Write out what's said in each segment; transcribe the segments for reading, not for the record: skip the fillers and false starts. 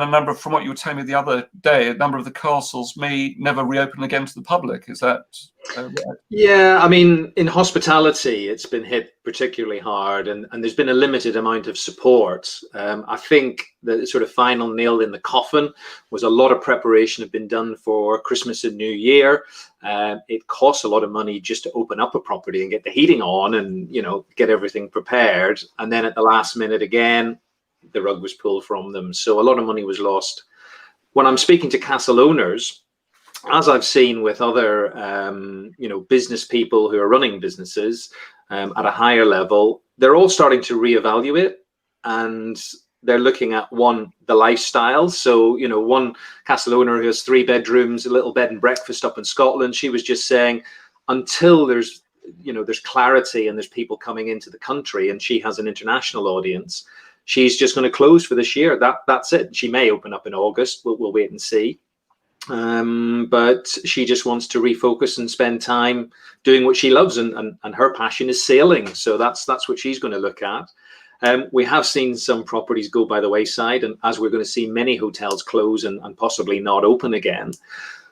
a number, from what you were telling me the other day, a number of the castles may never reopen again to the public. Is that right? Yeah, I mean, in hospitality, it's been hit particularly hard, and there's been a limited amount of support. I think the sort of final nail in the coffin was a lot of preparation had been done for Christmas and New Year. It costs a lot of money just to open up a property and get the heating on and, you know, get everything prepared. And then at the last minute again, the rug was pulled from them. So a lot of money was lost. When I'm speaking to castle owners, as I've seen with other, you know, business people who are running businesses at a higher level, they're all starting to reevaluate, and they're looking at the lifestyle. So, you know, one castle owner who has 3 bedrooms, a little bed and breakfast up in Scotland, she was just saying, until there's, you know, there's clarity and there's people coming into the country, and she has an international audience, she's just going to close for this year. That's it. She may open up in August. We'll wait and see. But she just wants to refocus and spend time doing what she loves, and her passion is sailing. So that's what she's going to look at. We have seen some properties go by the wayside, and as we're going to see many hotels close and possibly not open again.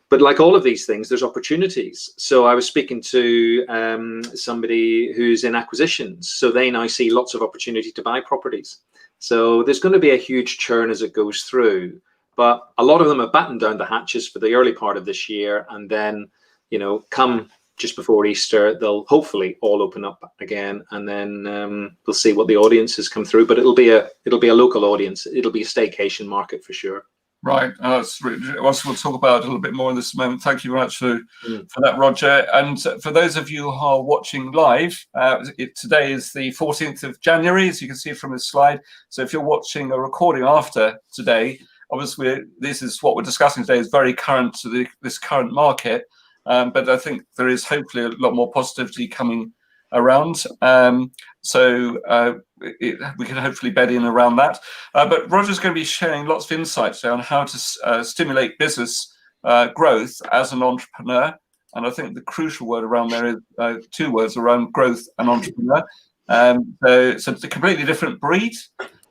But like all of these things, there's opportunities. So I was speaking to somebody who's in acquisitions. So they now see lots of opportunity to buy properties. So there's going to be a huge churn as it goes through. But a lot of them have battened down the hatches for the early part of this year. And then, you know, come just before Easter, they'll hopefully all open up again. And then we'll see what the audiences come through. But it'll be a local audience. It'll be a staycation market for sure. Right. We'll talk about it a little bit more in this moment. Thank you very much for that, Roger. And for those of you who are watching live, today is the 14th of January, as you can see from this slide. So if you're watching a recording after today, obviously this is what we're discussing today is very current to this current market. But I think there is hopefully a lot more positivity coming around. We can hopefully bed in around that. But Roger's going to be sharing lots of insights on how to stimulate business growth as an entrepreneur. And I think the crucial word around there is 2 words around growth and entrepreneur. So it's a completely different breed.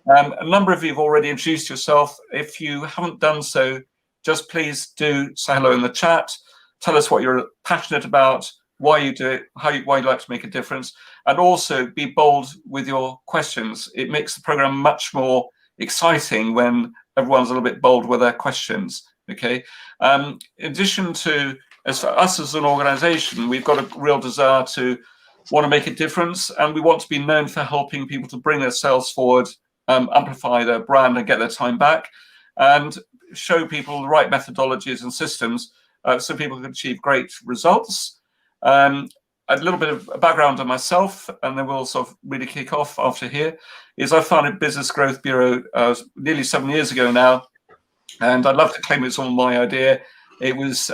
A number of you have already introduced yourself. If you haven't done so, just please do say hello in the chat. Tell us what you're passionate about, why you do it, why you like to make a difference, and also be bold with your questions. It makes the program much more exciting when everyone's a little bit bold with their questions. Okay. In addition to, as for us as an organization, we've got a real desire to want to make a difference, and we want to be known for helping people to bring their sales forward, amplify their brand and get their time back, and show people the right methodologies and systems so people can achieve great results. A little bit of background on myself, and then we'll sort of really kick off after here, is I founded Business Growth Bureau nearly 7 years ago now, and I'd love to claim it's all my idea. It was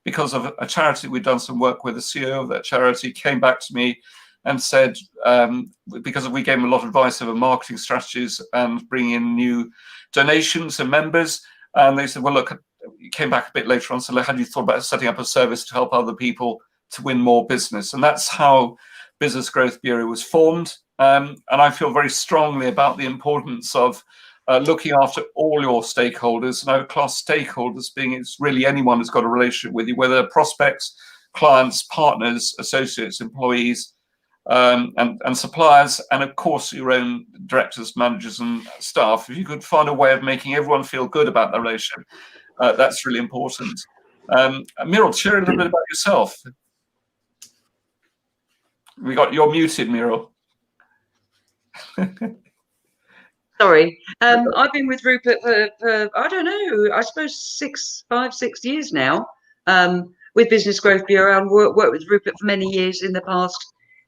because of a charity we'd done some work with. The CEO of that charity came back to me and said, because we gave him a lot of advice over marketing strategies and bringing in new donations and members, and they said, well, look, he came back a bit later on, so like, had you thought about setting up a service to help other people to win more business? And that's how Business Growth Bureau was formed. And I feel very strongly about the importance of looking after all your stakeholders. And I would class stakeholders being it's really anyone who's got a relationship with you, whether prospects, clients, partners, associates, employees, and suppliers, and of course your own directors, managers, and staff. If you could find a way of making everyone feel good about the relationship, that's really important. Muriel, share a little bit about yourself. You're muted, Muriel. Sorry. I've been with Rupert for I don't know, I suppose 5, 6 years now, with Business Growth Bureau, and worked with Rupert for many years in the past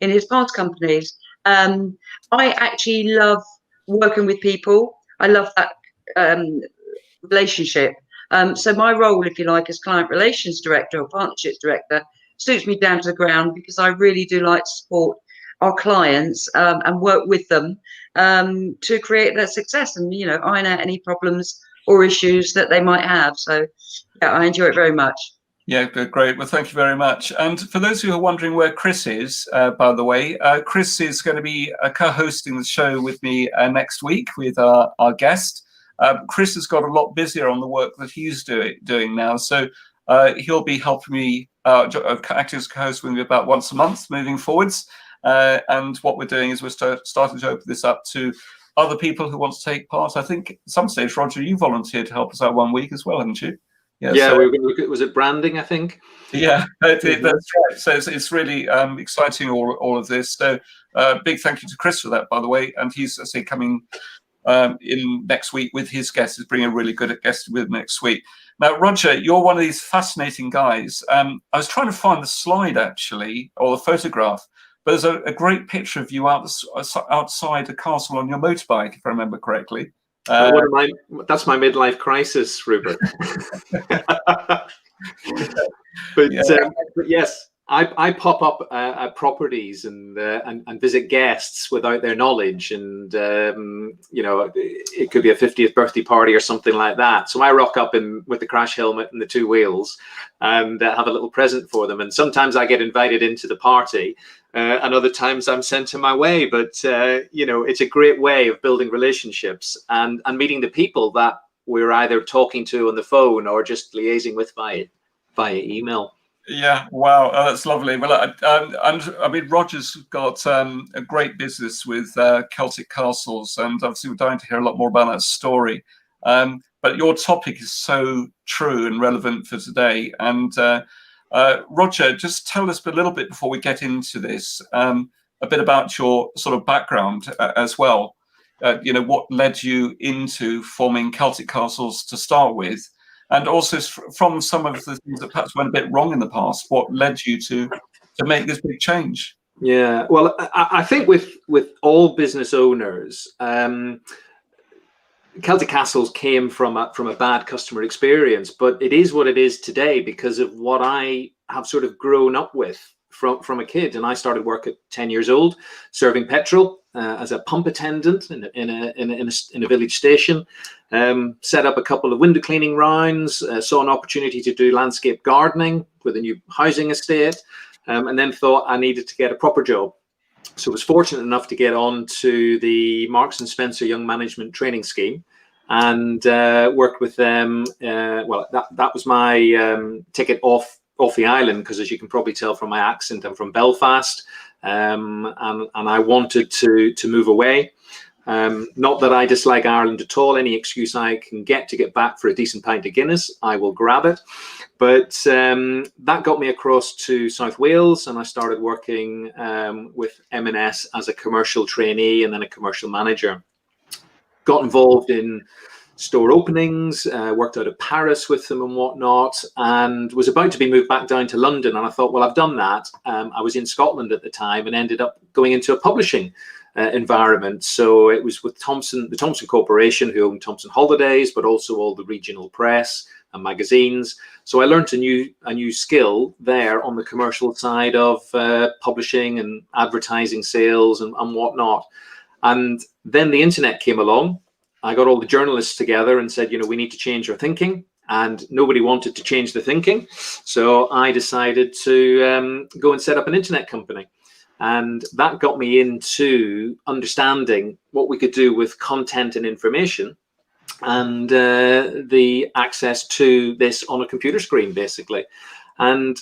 in his past companies. I actually love working with people. I love that relationship. So my role, if you like, as client relations director or partnerships director suits me down to the ground, because I really do like to support our clients and work with them to create their success and, you know, iron out any problems or issues that they might have. So yeah, I enjoy it very much. Yeah, great. Well, thank you very much. And for those who are wondering where Chris is, by the way, Chris is going to be co-hosting the show with me next week with our guest. Chris has got a lot busier on the work that he's doing now, so he'll be helping me, acting as co-host with me about once a month moving forwards. And what we're doing is we're starting to open this up to other people who want to take part. I think at some stage, Roger, you volunteered to help us out one week as well, haven't you? Yeah, so we were going to look at, was it branding, I think? Yeah, that's right. So it's really exciting, all of this. So big thank you to Chris for that, by the way. And he's, as I say, coming in next week with his guests. He's bringing a really good guest with next week. Now, Roger, you're one of these fascinating guys. I was trying to find the slide, actually, or the photograph. But there's a great picture of you outside a castle on your motorbike, if I remember correctly. That's my midlife crisis, Rupert. But yes, I pop up at properties and visit guests without their knowledge, and you know, it could be a 50th birthday party or something like that. So I rock up with the crash helmet and the 2 wheels, and have a little present for them. And sometimes I get invited into the party, and other times I'm sent to my way. But you know, it's a great way of building relationships and meeting the people that we're either talking to on the phone or just liaising with via email. Yeah, wow, that's lovely. Well, I mean, Roger's got a great business with Celtic Castles, and obviously we're dying to hear a lot more about that story. But your topic is so true and relevant for today. And Roger, just tell us a little bit before we get into this, a bit about your sort of background as well. You know, what led you into forming Celtic Castles to start with? And also from some of the things that perhaps went a bit wrong in the past, what led you to make this big change? Yeah, well, I think with all business owners, Celtic Castles came from a bad customer experience, but it is what it is today because of what I have sort of grown up with from a kid. And I started work at 10 years old, serving petrol as a pump attendant in a village station. Set up a couple of window cleaning rounds, saw an opportunity to do landscape gardening with a new housing estate, and then thought I needed to get a proper job. So I was fortunate enough to get on to the Marks and Spencer Young Management Training Scheme, and worked with them. Well, that was my ticket off the island, because as you can probably tell from my accent, I'm from Belfast, and I wanted to move away. Not that I dislike Ireland at all. Any excuse I can get to get back for a decent pint of Guinness, I will grab it. But that got me across to South Wales, and I started working with M&S as a commercial trainee and then a commercial manager. Got involved in store openings, worked out of Paris with them and whatnot, and was about to be moved back down to London. And I thought, well, I've done that. I was in Scotland at the time and ended up going into a publishing environment. So it was with the Thomson Corporation, who owned Thomson Holidays, but also all the regional press and magazines. So I learned a new skill there on the commercial side of publishing and advertising sales and whatnot. And then the internet came along. I got all the journalists together and said, you know, we need to change our thinking. And nobody wanted to change the thinking. So I decided to go and set up an internet company. And that got me into understanding what we could do with content and information, and the access to this on a computer screen, basically. And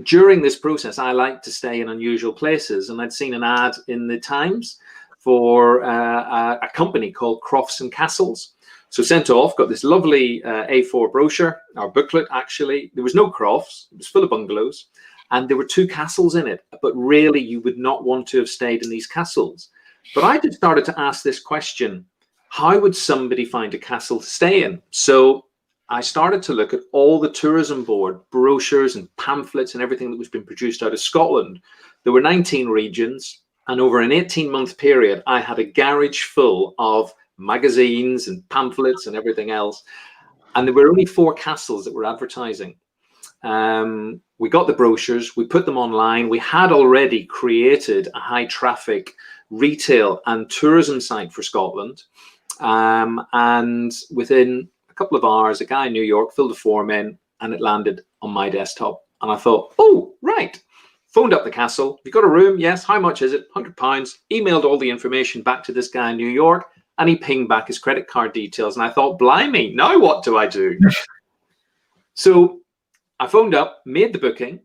during this process, I like to stay in unusual places. And I'd seen an ad in the Times for a company called Crofts and Castles. So sent off, got this lovely A4 brochure, our booklet, actually. There was no Crofts, it was full of bungalows. And there were 2 castles in it, but really you would not want to have stayed in these castles. But I just started to ask this question: how would somebody find a castle to stay in? So I started to look at all the tourism board brochures and pamphlets and everything that was being produced out of Scotland. There were 19 regions, and over an 18-month period, I had a garage full of magazines and pamphlets and everything else. And there were only 4 castles that were advertising. We got the brochures, we put them online. We had already created a high traffic retail and tourism site for Scotland. And within a couple of hours, a guy in New York filled the form in and it landed on my desktop. And I thought, oh, right. Phoned up the castle. You got a room? Yes. How much is it? £100. Emailed all the information back to this guy in New York. And he pinged back his credit card details. And I thought, blimey, now what do I do? So I phoned up, made the booking,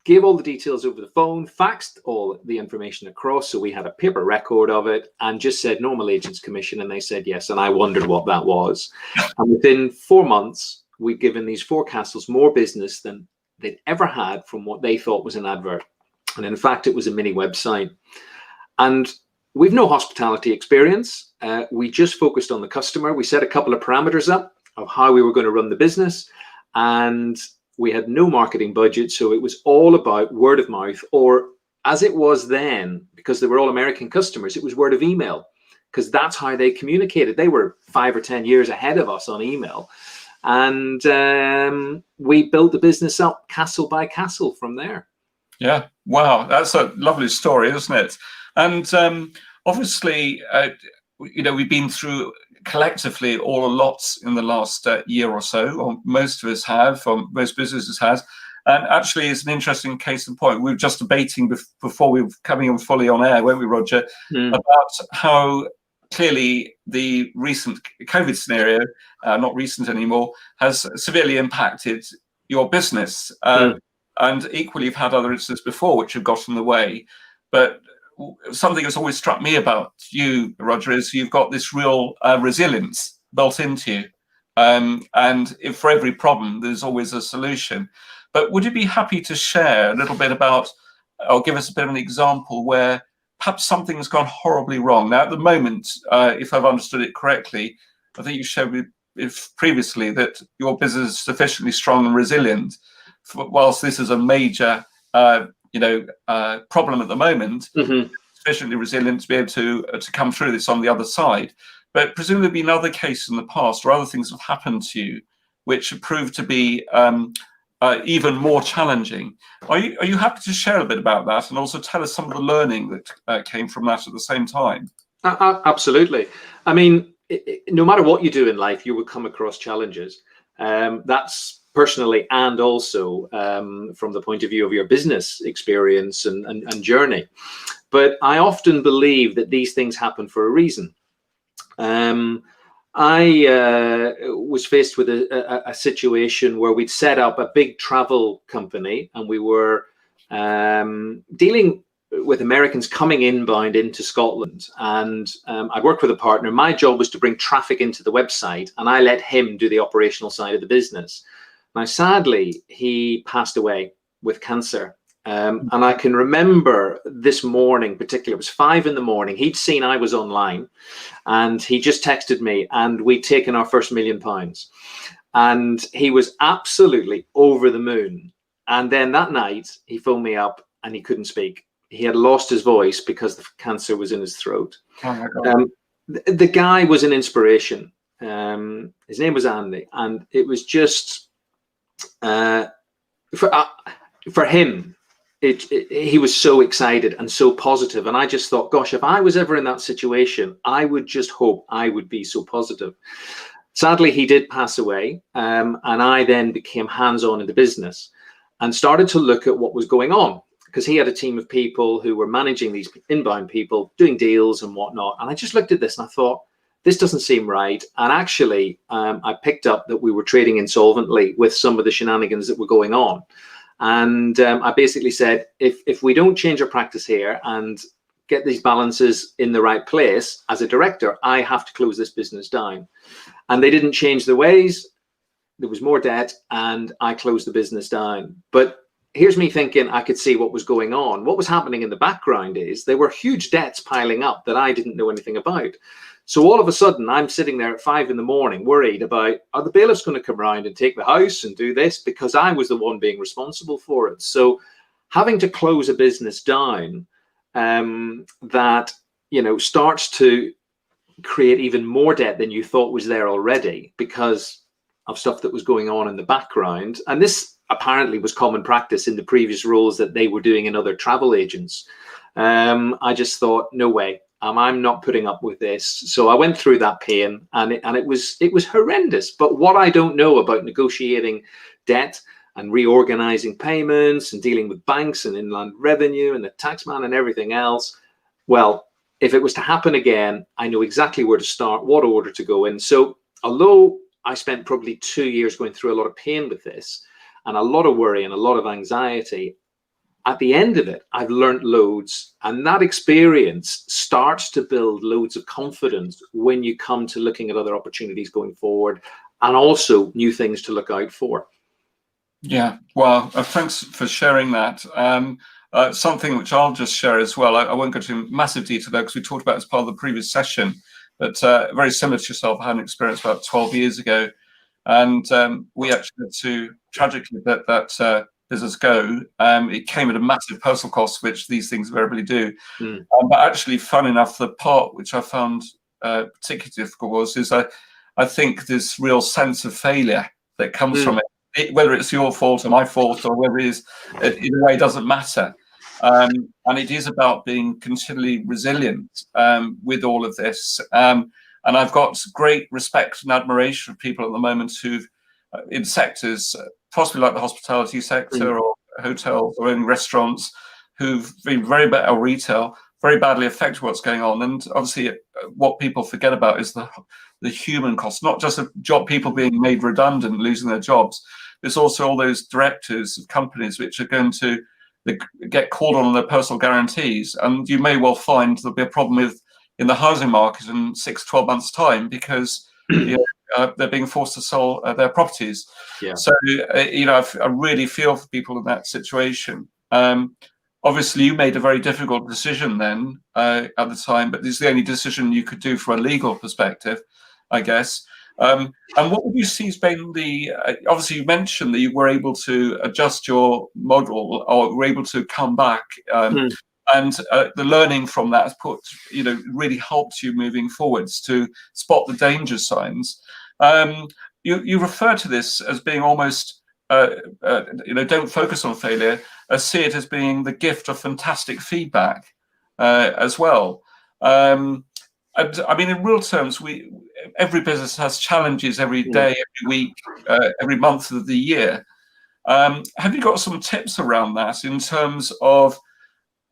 gave all the details over the phone, faxed all the information across. So we had a paper record of it, and just said normal agent's commission. And they said yes. And I wondered what that was. And within 4 months, we'd given these 4 castles more business than they'd ever had from what they thought was an advert. And in fact, it was a mini website. And we've no hospitality experience. We just focused on the customer. We set a couple of parameters up of how we were going to run the business. And we had no marketing budget. So it was all about word of mouth, or as it was then, because they were all American customers, it was word of email, because that's how they communicated. They were 5 or 10 years ahead of us on email. And we built the business up castle by castle from there. Yeah, wow, that's a lovely story, isn't it? And obviously, we've been through collectively all a lot in the last year or so, or most of us have, or most businesses have. And actually, it's an interesting case in point. We were just debating before we were coming on fully on air, weren't we, Roger, about how clearly the recent COVID scenario, not recent anymore, has severely impacted your business. And equally, you've had other instances before which have got in the way. But something that's always struck me about you, Roger, is you've got this real resilience built into you. And if for every problem, there's always a solution. But would you be happy to share a little bit about, or give us a bit of an example where perhaps something's gone horribly wrong? Now, at the moment, if I've understood it correctly, I think you shared previously that your business is sufficiently strong and resilient, whilst this is a major problem at the moment, sufficiently resilient to be able to come through this on the other side. But presumably been other cases in the past or other things have happened to you which have proved to be even more challenging. Are you happy to share a bit about that, and also tell us some of the learning that came from that at the same time? Absolutely. I mean, no matter what you do in life, you will come across challenges. That's personally, and also from the point of view of your business experience and journey. But I often believe that these things happen for a reason. I was faced with a situation where we'd set up a big travel company, and we were dealing with Americans coming inbound into Scotland. And I'd worked with a partner. My job was to bring traffic into the website, and I let him do the operational side of the business. Now, sadly, he passed away with cancer. And I can remember this morning, particularly, it was 5 a.m. He'd seen I was online, and he just texted me, and we'd taken our first £1 million. And he was absolutely over the moon. And then that night, he phoned me up, and he couldn't speak. He had lost his voice because the cancer was in his throat. Oh my God. The guy was an inspiration. His name was Andy, and it was just for him. He was so excited and so positive, and I just thought, gosh, if I was ever in that situation, I would just hope I would be so positive. Sadly, he did pass away, and I then became hands-on in the business and started to look at what was going on, because he had a team of people who were managing these inbound people, doing deals and whatnot. And I just looked at this and I thought, this doesn't seem right. And actually, I picked up that we were trading insolvently with some of the shenanigans that were going on. And I basically said, if we don't change our practice here and get these balances in the right place, as a director, I have to close this business down. And they didn't change their ways. There was more debt, and I closed the business down. But here's me thinking I could see what was going on. What was happening in the background is there were huge debts piling up that I didn't know anything about. So all of a sudden, I'm sitting there at 5 a.m. worried about, are the bailiffs going to come around and take the house and do this? Because I was the one being responsible for it. So having to close a business down that, starts to create even more debt than you thought was there already because of stuff that was going on in the background. And this apparently was common practice in the previous roles that they were doing in other travel agents. I just thought, no way. I'm not putting up with this. So I went through that pain, and it was horrendous. But what I don't know about negotiating debt and reorganizing payments and dealing with banks and inland revenue and the taxman and everything else, well, if it was to happen again, I know exactly where to start, what order to go in. So although I spent probably 2 years going through a lot of pain with this and a lot of worry and a lot of anxiety, at the end of it, I've learned loads, and that experience starts to build loads of confidence when you come to looking at other opportunities going forward, and also new things to look out for. Yeah, well, thanks for sharing that. Something which I'll just share as well. I won't go into massive detail there because we talked about it as part of the previous session, but very similar to yourself, I had an experience about 12 years ago, and we actually had to tragically let that business go. It came at a massive personal cost, which these things invariably do. But actually, fun enough, the part which I found particularly difficult is I think this real sense of failure that comes from it, whether it's your fault or my fault or whether it is, in a way, it doesn't matter. And it is about being continually resilient with all of this. And I've got great respect and admiration for people at the moment who've, in sectors, possibly like the hospitality sector or hotels or in restaurants, who've been very bad, or retail, very badly affected what's going on. And obviously, what people forget about is the human cost, not just of people being made redundant, losing their jobs. There's also all those directors of companies which are going to get called on their personal guarantees. And you may well find there'll be a problem in the housing market in 6 to 12 months' time because they're being forced to sell their properties. Yeah. So, I really feel for people in that situation. Obviously, you made a very difficult decision then at the time, but it's the only decision you could do from a legal perspective, I guess. And what would you see has been obviously you mentioned that you were able to adjust your model or were able to come back and the learning from that has really helped you moving forwards to spot the danger signs. You refer to this as being almost, don't focus on failure, see it as being the gift of fantastic feedback as well. I mean, in real terms, every business has challenges every day, every week, every month of the year. Have you got some tips around that in terms of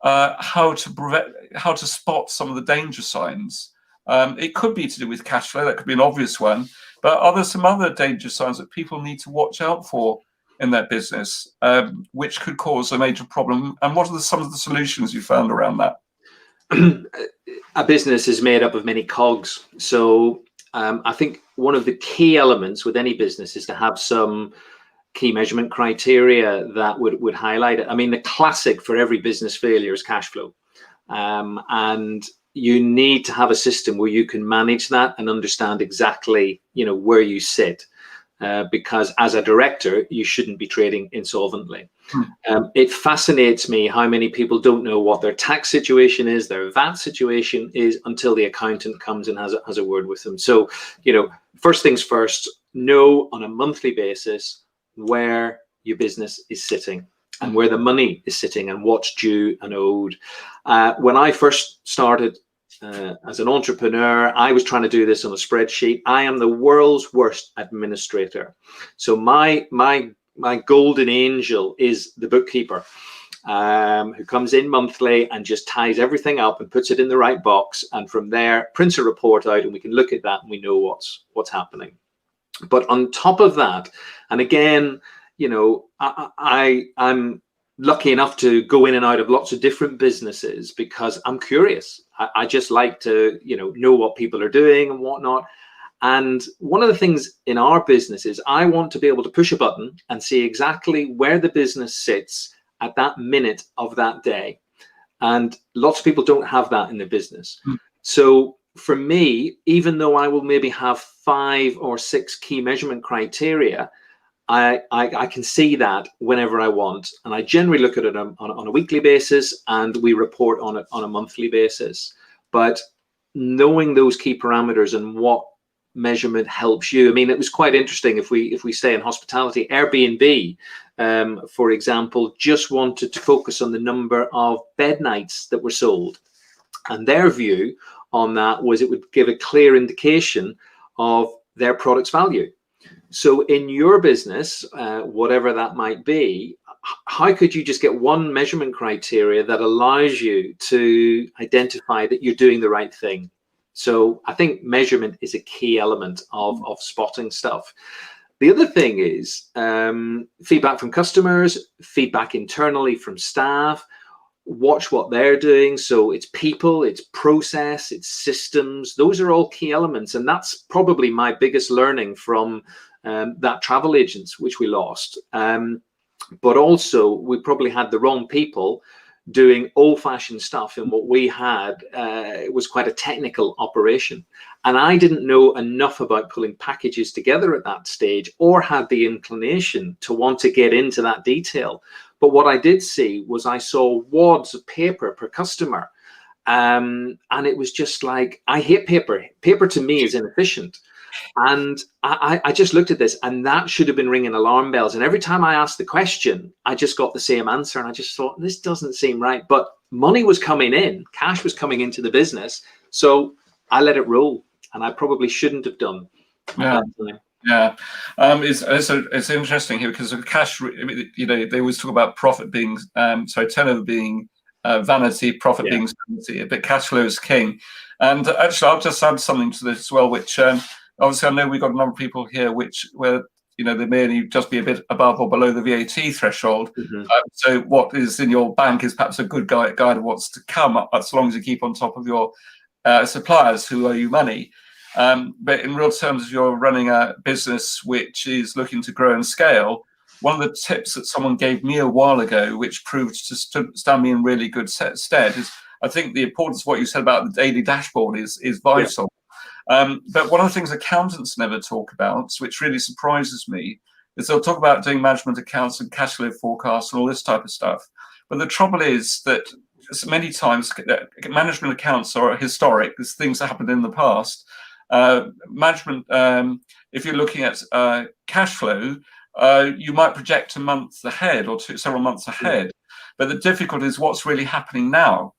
how to spot some of the danger signs? It could be to do with cash flow, that could be an obvious one, but are there some other danger signs that people need to watch out for in their business, which could cause a major problem? And what are some of the solutions you found around that? A business is made up of many cogs. So I think one of the key elements with any business is to have some key measurement criteria that would highlight it. I mean, the classic for every business failure is cash flow. And you need to have a system where you can manage that and understand exactly, where you sit. Because as a director, you shouldn't be trading insolvently. It fascinates me how many people don't know what their tax situation is, their VAT situation is, until the accountant comes and has a word with them. So, first things first, know on a monthly basis where your business is sitting and where the money is sitting and what's due and owed. When I first started as an entrepreneur, I was trying to do this on a spreadsheet. I am the world's worst administrator. So my golden angel is the bookkeeper, who comes in monthly and just ties everything up and puts it in the right box. And from there, prints a report out and we can look at that and we know what's happening. But on top of that, and again, I'm lucky enough to go in and out of lots of different businesses because I'm curious. I just like to, know what people are doing and whatnot. And one of the things in our business is I want to be able to push a button and see exactly where the business sits at that minute of that day. And lots of people don't have that in their business. So for me, even though I will maybe have 5 or 6 key measurement criteria, I can see that whenever I want, and I generally look at it on a weekly basis, and we report on it on a monthly basis. But knowing those key parameters and what measurement helps you, I mean, it was quite interesting. If we stay in hospitality, Airbnb, for example, just wanted to focus on the number of bed nights that were sold, and their view on that was it would give a clear indication of their product's value. So in your business, whatever that might be, how could you just get one measurement criteria that allows you to identify that you're doing the right thing? So I think measurement is a key element of spotting stuff. The other thing is feedback from customers, feedback internally from staff. Watch what they're doing. So it's people, it's process, it's systems. Those are all key elements. And that's probably my biggest learning from that travel agents, which we lost. But also we probably had the wrong people doing old-fashioned stuff, and what we had was quite a technical operation. And I didn't know enough about pulling packages together at that stage, or had the inclination to want to get into that detail. But what I did see was I saw wads of paper per customer. And it was just like, I hate paper. Paper to me is inefficient. And I just looked at this, and that should have been ringing alarm bells. And every time I asked the question, I just got the same answer. And I just thought, this doesn't seem right. But money was coming in, cash was coming into the business. So I let it roll, and I probably shouldn't have done. Yeah. Yeah, it's interesting here because cash, you know, they always talk about profit being, turnover being vanity, profit being sanity, but cash flow is king. And actually, I'll just add something to this as well, which obviously I know we've got a number of people here where you know, they may only just be a bit above or below the VAT threshold. So what is in your bank is perhaps a good guide of what's to come, as long as you keep on top of your suppliers who owe you money. But in real terms, if you're running a business which is looking to grow and scale, one of the tips that someone gave me a while ago, which proved to stand me in really good stead, is I think the importance of what you said about the daily dashboard is vital. But one of the things accountants never talk about, which really surprises me, is they'll talk about doing management accounts and cash flow forecasts and all this type of stuff. But the trouble is that many times management accounts are historic. There's things that happened in the past. Management, if you're looking at cash flow, you might project a month ahead or several months ahead. But the difficulty is what's really happening now.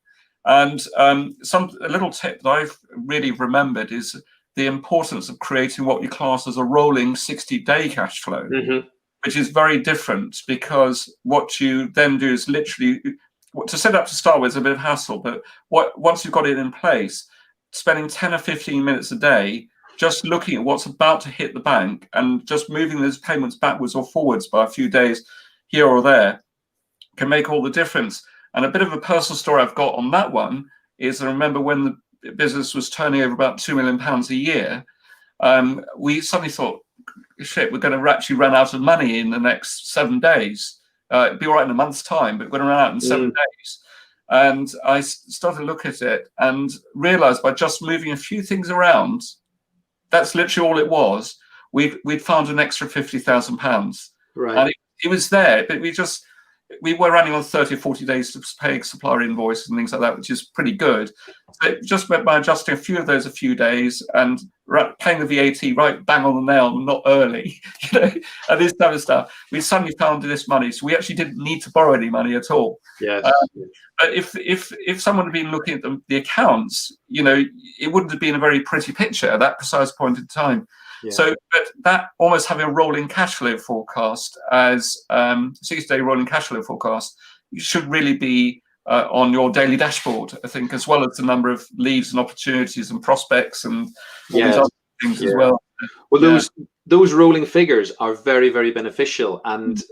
And a little tip that I've really remembered is the importance of creating what you class as a rolling 60-day cash flow, which is very different, because what you then do is literally, to set up to start with is a bit of hassle, but once you've got it in place, spending 10 or 15 minutes a day just looking at what's about to hit the bank and just moving those payments backwards or forwards by a few days here or there can make all the difference. And a bit of a personal story I've got on that one is, I remember when the business was turning over about £2 million a year, we suddenly thought, shit, we're going to actually run out of money in the next 7 days. It'd be all right in a month's time, but we're going to run out in 7 days. And I started to look at it and realized by just moving a few things around, that's literally all it was. We'd found an extra £50,000. Right. And it was there, but we were running on 30 or 40 days to pay supplier invoices and things like that, which is pretty good. So just by adjusting a few of those a few days and paying the VAT right bang on the nail, not early, you know, and this type of stuff, we suddenly found this money. So we actually didn't need to borrow any money at all. Yes. But if someone had been looking at the accounts, you know, it wouldn't have been a very pretty picture at that precise point in time. Yeah. So, but that almost having a rolling cash flow forecast as 6-day rolling cash flow forecast, you should really be on your daily dashboard, I think, as well as the number of leads and opportunities and prospects and all these other things as well. Well, those rolling figures are very, very beneficial, and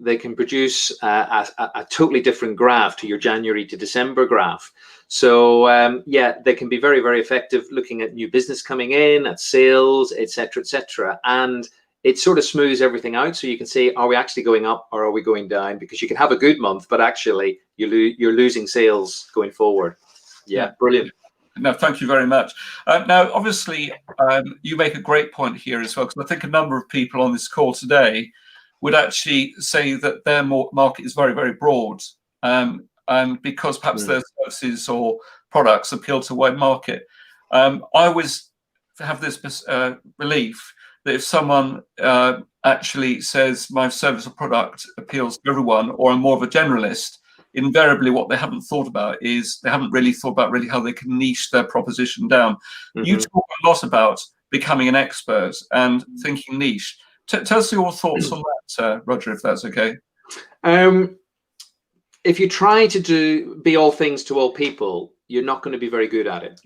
they can produce a totally different graph to your January to December graph. So they can be very, very effective looking at new business coming in, at sales, etc., and it sort of smooths everything out. So you can say, are we actually going up or are we going down? Because you can have a good month, but actually you're losing sales going forward. Yeah, brilliant. No, thank you very much. Now, obviously, you make a great point here as well, because I think a number of people on this call today would actually say that their market is very, very broad. And because perhaps their services or products appeal to a wide market. I always have this belief that if someone actually says my service or product appeals to everyone, or I'm more of a generalist, invariably what they haven't thought about is they haven't really thought about how they can niche their proposition down. You talk a lot about becoming an expert and thinking niche. Tell us your thoughts on that, Roger, if that's okay. If you try to be all things to all people, you're not going to be very good at it.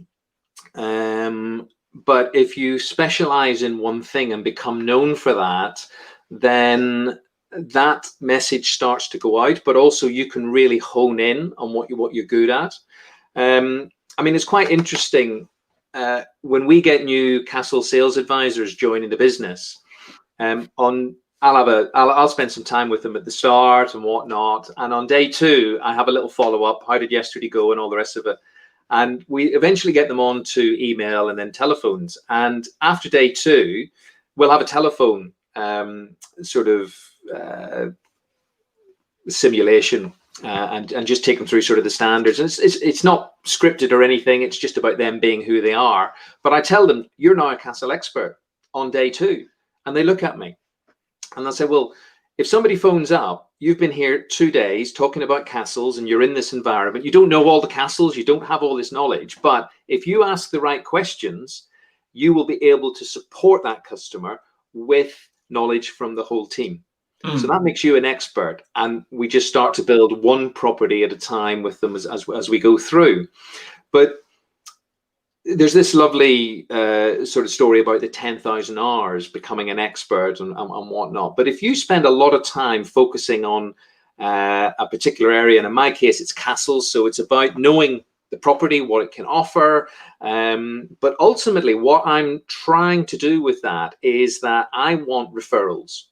But if you specialize in one thing and become known for that, then that message starts to go out, but also you can really hone in on what you're good at. I mean, it's quite interesting when we get new castle sales advisors joining the business. I'll spend some time with them at the start and whatnot, and on day 2 I have a little follow-up. How did yesterday go, and all the rest of it. And we eventually get them on to email and then telephones. And after day 2, we'll have a telephone sort of simulation and just take them through sort of the standards. And it's not scripted or anything. It's just about them being who they are. But I tell them, you're now a castle expert on day 2. And they look at me and they'll say, well, if somebody phones up, you've been here 2 days talking about castles and you're in this environment, you don't know all the castles, you don't have all this knowledge, but if you ask the right questions, you will be able to support that customer with knowledge from the whole team. So that makes you an expert, and we just start to build one property at a time with them as we go through. But there's this lovely sort of story about the 10,000 hours becoming an expert and whatnot. But if you spend a lot of time focusing on a particular area, and in my case, it's castles, so it's about knowing the property, what it can offer. But ultimately, what I'm trying to do with that is that I want referrals.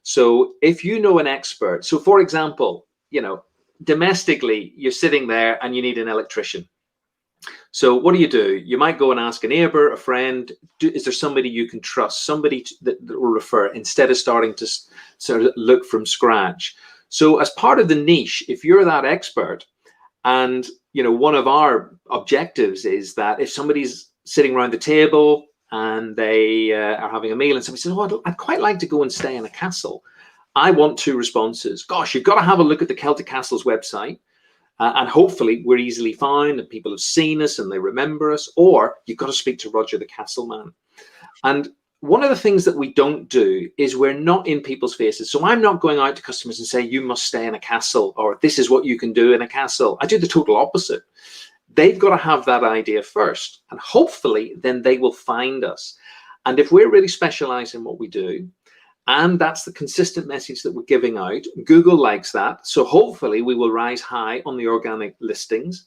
So if you know an expert, so for example, domestically, you're sitting there and you need an electrician. So what do? You might go and ask a neighbor, a friend, is there somebody you can trust, somebody that will refer, instead of starting to sort of look from scratch. So as part of the niche, if you're that expert, and one of our objectives is that if somebody's sitting around the table and they are having a meal and somebody says, oh, I'd quite like to go and stay in a castle, I want 2 responses. Gosh, you've got to have a look at the Celtic Castles website. And hopefully we're easily found and people have seen us and they remember us, or you've got to speak to Roger the Castle Man. And one of the things that we don't do is we're not in people's faces. So I'm not going out to customers and say, you must stay in a castle, or this is what you can do in a castle. I do the total opposite. They've got to have that idea first, and hopefully then they will find us. And if we're really specialized in what we do, and that's the consistent message that we're giving out, Google likes that. So hopefully we will rise high on the organic listings.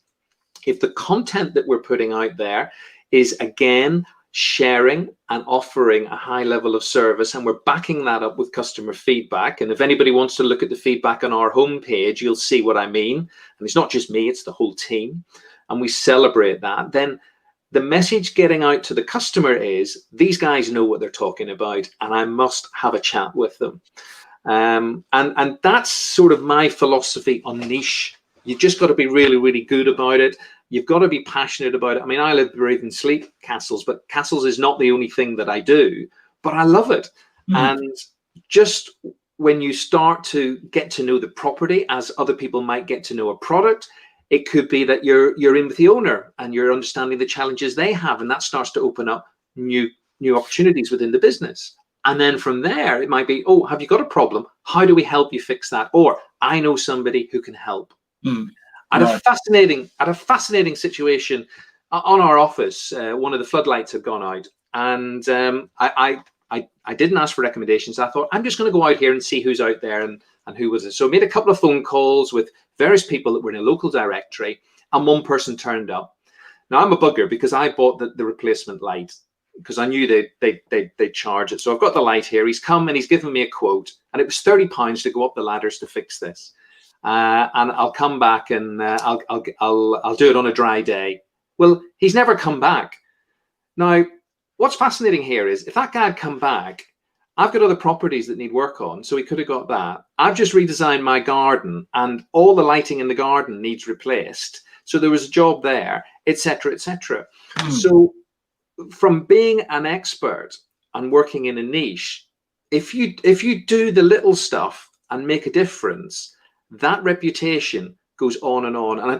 If the content that we're putting out there is, again, sharing and offering a high level of service, and we're backing that up with customer feedback. And if anybody wants to look at the feedback on our homepage, you'll see what I mean. And it's not just me, it's the whole team. And we celebrate that. Then the message getting out to the customer is, these guys know what they're talking about, and I must have a chat with them. And that's sort of my philosophy on niche. You've just got to be really, really good about it. You've got to be passionate about it. I mean, I live, breathe, and sleep castles, but castles is not the only thing that I do, but I love it. And just when you start to get to know the property, as other people might get to know a product, it could be that you're in with the owner and you're understanding the challenges they have, and that starts to open up new opportunities within the business. And then from there, it might be, oh, have you got a problem? How do we help you fix that? Or I know somebody who can help. I had a fascinating situation on our office. One of the floodlights had gone out, and I didn't ask for recommendations. I thought, I'm just going to go out here and see who's out there and who was it. So I made a couple of phone calls with various people that were in a local directory, and one person turned up. Now I'm a bugger because I bought the replacement light because I knew they'd charge it. So I've got the light here. He's come and he's given me a quote, and it was £30 to go up the ladders to fix this. And I'll come back and I'll do it on a dry day. Well, he's never come back. Now, what's fascinating here is if that guy had come back, I've got other properties that need work on, so he could have got that. I've just redesigned my garden, and all the lighting in the garden needs replaced. So there was a job there, etc., etc. So from being an expert and working in a niche, if you do the little stuff and make a difference, that reputation goes on. And I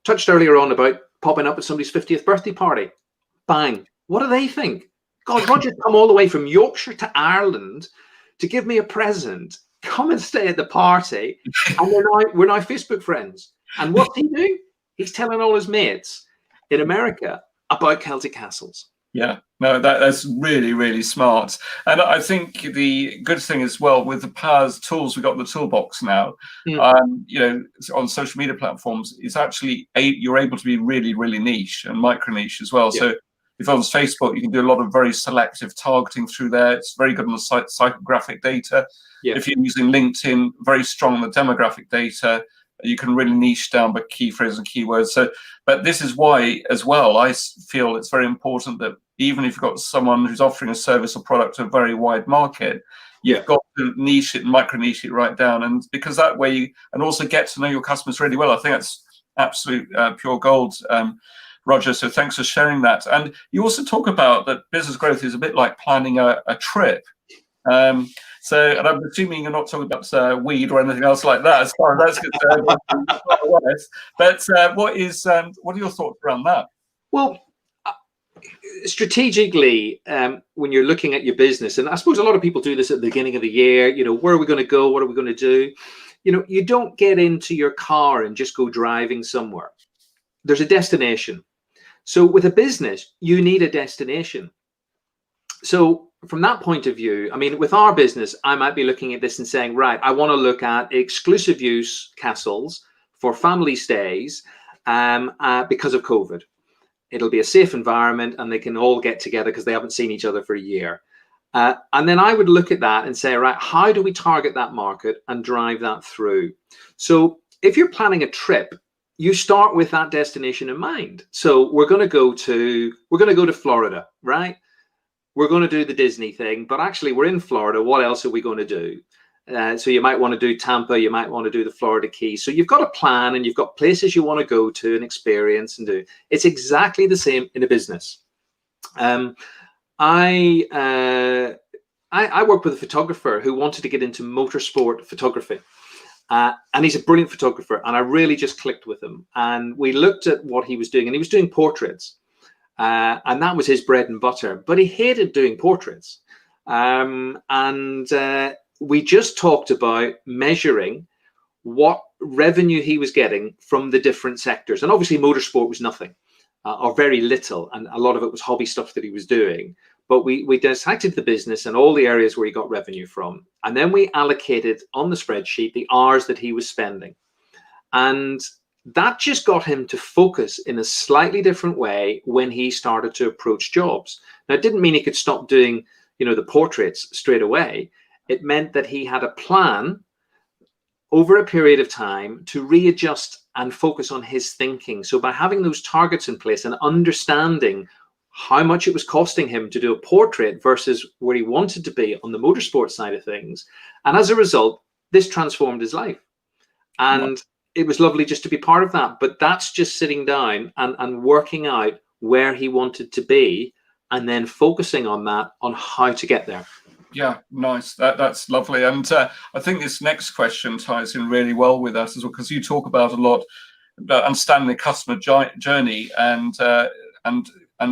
touched earlier on about popping up at somebody's 50th birthday party. Bang. What do they think? God, Roger's come all the way from Yorkshire to Ireland to give me a present. come and stay at the party. And we're now Facebook friends. And what's he doing? He's telling all his mates in America about Celtic Castles. Yeah, no, that's really, really smart. And I think the good thing as well with the powers tools we've got in the toolbox now, you know, on social media platforms, it's actually you're able to be really, really niche and micro niche as well. Yeah. So if on Facebook, you can do a lot of very selective targeting through there. It's very good on the psychographic data. Yeah. If you're using LinkedIn, very strong on the demographic data. You can really niche down by key phrases and keywords. So, but this is why, as well, I feel it's very important that even if you've got someone who's offering a service or product to a very wide market, you've got to niche it and micro niche it right down. And because that way, and also get to know your customers really well. I think that's absolute pure gold, Roger. So thanks for sharing that. And you also talk about that business growth is a bit like planning a trip. So, and I'm assuming you're not talking about weed or anything else like that, as far as that's concerned. But what are your thoughts around that? Well, strategically, when you're looking at your business, and I suppose a lot of people do this at the beginning of the year, you know, where are we going to go? What are we going to do? You know, you don't get into your car and just go driving somewhere. There's a destination. So with a business, you need a destination. So from that point of view, I mean, with our business, I might be looking at this and saying, right, I want to look at exclusive use castles for family stays because of COVID. It'll be a safe environment and they can all get together because they haven't seen each other for a year. And then I would look at that and say, right, how do we target that market and drive that through? So if you're planning a trip, you start with that destination in mind. So we're going to go to Florida, right? We're going to do the Disney thing, but actually we're in Florida. What else are we going to do? So you might want to do Tampa. You might want to do the Florida Keys. So you've got a plan and you've got places you want to go to and experience and do. It's exactly the same in a business. I worked with a photographer who wanted to get into motorsport photography. And he's a brilliant photographer. And I really just clicked with him. And we looked at what he was doing, and he was doing portraits. And that was his bread and butter, but he hated doing portraits. We just talked about measuring what revenue he was getting from the different sectors. And obviously motorsport was nothing or very little. And a lot of it was hobby stuff that he was doing. But we dissected the business and all the areas where he got revenue from. And then we allocated on the spreadsheet the hours that he was spending. And that just got him to focus in a slightly different way when he started to approach jobs. Now, it didn't mean he could stop doing, you know, the portraits straight away. It meant that he had a plan over a period of time to readjust and focus on his thinking. So by having those targets in place and understanding how much it was costing him to do a portrait versus where he wanted to be on the motorsport side of things. And as a result, this transformed his life. And it was lovely just to be part of that. But that's just sitting down and working out where he wanted to be and then focusing on that, on how to get there. Yeah, nice. That's lovely. And I think this next question ties in really well with us as well, because you talk about a lot about understanding the customer journey and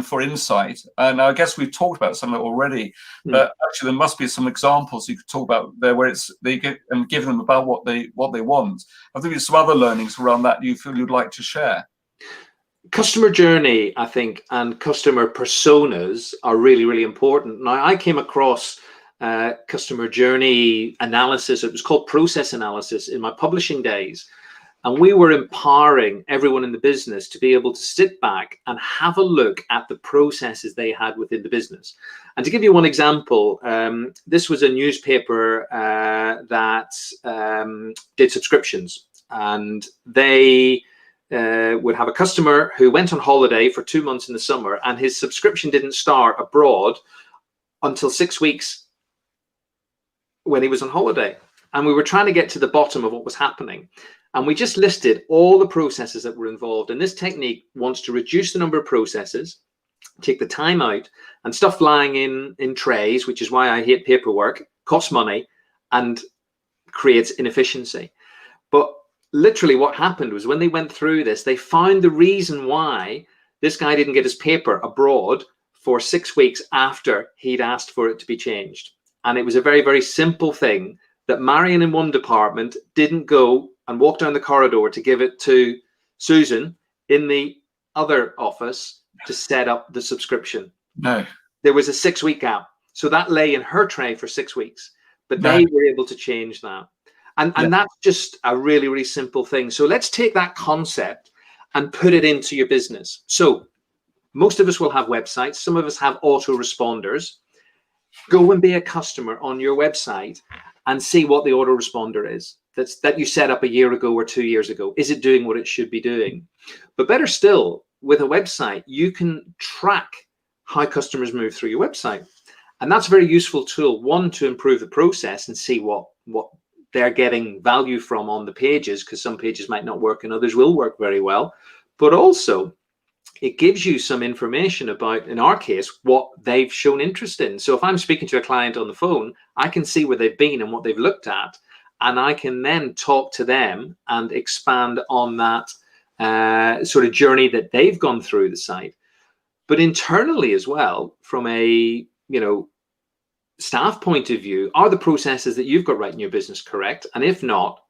for insight. And I guess we've talked about some of it already, but actually there must be some examples you could talk about there where they get and give them about what they want. I think there's some other learnings around that you feel you'd like to share. Customer journey, I think, and customer personas are really, really important. Now, I came across customer journey analysis. It was called process analysis in my publishing days. And we were empowering everyone in the business to be able to sit back and have a look at the processes they had within the business. And to give you one example, this was a newspaper that did subscriptions. And they would have a customer who went on holiday for 2 months in the summer, and his subscription didn't start abroad until 6 weeks when he was on holiday. And we were trying to get to the bottom of what was happening. And we just listed all the processes that were involved. And this technique wants to reduce the number of processes, take the time out, and stuff lying in trays, which is why I hate paperwork, costs money, and creates inefficiency. But literally what happened was when they went through this, they found the reason why this guy didn't get his paper abroad for 6 weeks after he'd asked for it to be changed. And it was a very, very simple thing that Marion in one department didn't go and walk down the corridor to give it to Susan in the other office to set up the subscription. No. There was a 6-week gap. So that lay in her tray for 6 weeks, but No. they were able to change that. And that's just a really, really simple thing. So let's take that concept and put it into your business. So most of us will have websites. Some of us have autoresponders. Go and be a customer on your website and see what the autoresponder is that you set up a year ago or 2 years ago. Is it doing what it should be doing? But better still, with a website, you can track how customers move through your website. And that's a very useful tool, one, to improve the process and see what they're getting value from on the pages, because some pages might not work and others will work very well. But also, it gives you some information about, in our case, what they've shown interest in. So if I'm speaking to a client on the phone, I can see where they've been and what they've looked at, and I can then talk to them and expand on that sort of journey that they've gone through the site. But internally as well, from a staff point of view, are the processes that you've got right in your business correct? And if not,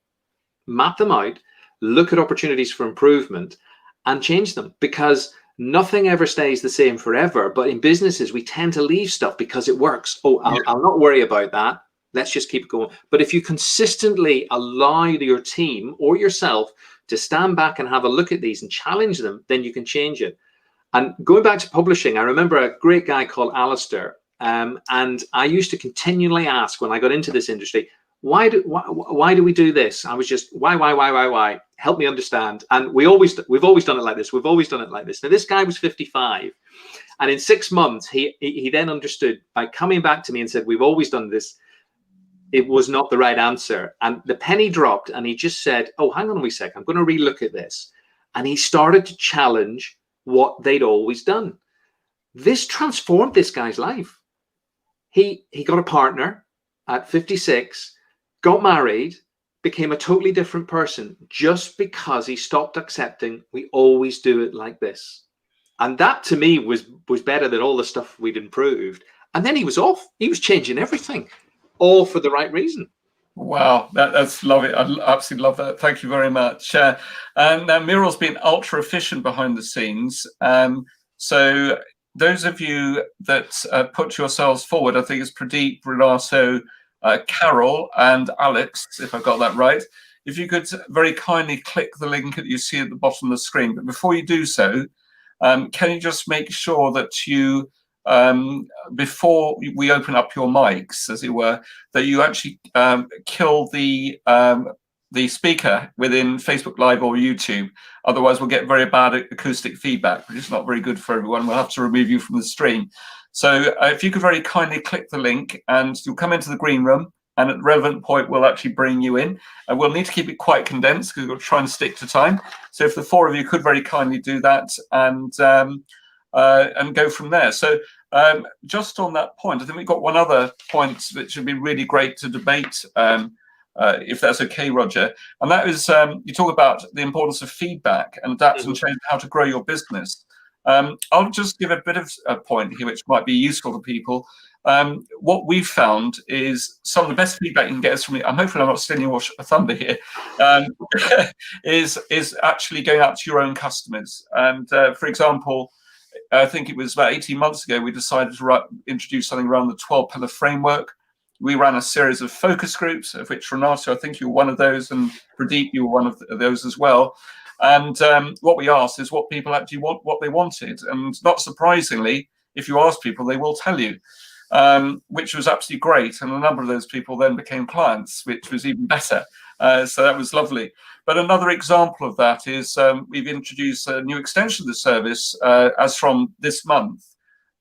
map them out, look at opportunities for improvement and change them, because nothing ever stays the same forever. But in businesses, we tend to leave stuff because it works. Oh, I'll not worry about that. Let's just keep going. But if you consistently allow your team or yourself to stand back and have a look at these and challenge them, then you can change it. And going back to publishing, I remember a great guy called Alistair. And I used to continually ask when I got into this industry, why do we do this? I was just, why? Help me understand. And we've always done it like this. We've always done it like this. Now, this guy was 55. And in 6 months, he then understood by coming back to me and said, we've always done this. It was not the right answer. And the penny dropped and he just said, oh, hang on a wee sec. I'm going to relook at this. And he started to challenge what they'd always done. This transformed this guy's life. He got a partner at 56, got married, became a totally different person just because he stopped accepting we always do it like this. And that to me was better than all the stuff we'd improved. And then he was off. He was changing everything, all for the right reason. Wow, that's lovely. I absolutely love that. Thank you very much. And Muriel's been ultra efficient behind the scenes. So those of you that put yourselves forward, I think it's Pradeep, Renato, Carol, and Alex, if I've got that right. If you could very kindly click the link that you see at the bottom of the screen. But before you do so, can you just make sure that you, before we open up your mics, as it were, that you actually kill the speaker within Facebook Live or YouTube. Otherwise, we'll get very bad acoustic feedback, which is not very good for everyone. We'll have to remove you from the stream. So if you could very kindly click the link and you'll come into the green room, and at the relevant point, we'll actually bring you in. And we'll need to keep it quite condensed because we'll try and stick to time. So if the four of you could very kindly do that and go from there. So just on that point, I think we've got one other point which would be really great to debate, if that's okay, Roger. And that is, you talk about the importance of feedback and adapt and change how to grow your business. I'll just give a bit of a point here which might be useful to people. What we've found is some of the best feedback you can get is from, hopefully I'm not stealing your thunder here, is actually going out to your own customers. And for example, I think it was about 18 months ago, we decided to introduce something around the 12-pillar framework. We ran a series of focus groups, of which Renato, I think you were one of those, and Pradeep, you were one of those as well. And what we asked is what people actually want, what they wanted. And not surprisingly, if you ask people, they will tell you, which was absolutely great. And a number of those people then became clients, which was even better. So that was lovely. But another example of that is we've introduced a new extension of the service as from this month.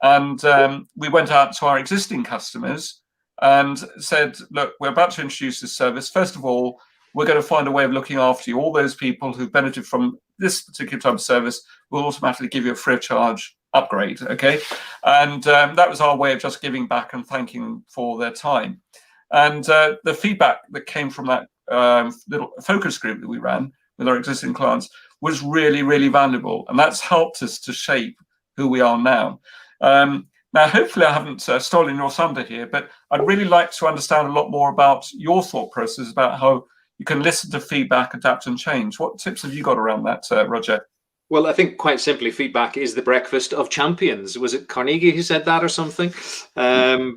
And we went out to our existing customers and said, look, we're about to introduce this service. First of all, we're going to find a way of looking after you. All those people who benefit from this particular type of service will automatically give you a free of charge upgrade, okay? And that was our way of just giving back and thanking them for their time. And the feedback that came from that little focus group that we ran with our existing clients was really, really valuable. And that's helped us to shape who we are now. Now, hopefully I haven't stolen your thunder here, but I'd really like to understand a lot more about your thought process about how you can listen to feedback, adapt and change. What tips have you got around that, Roger? Well, I think quite simply, feedback is the breakfast of champions. Was it Carnegie who said that or something? No,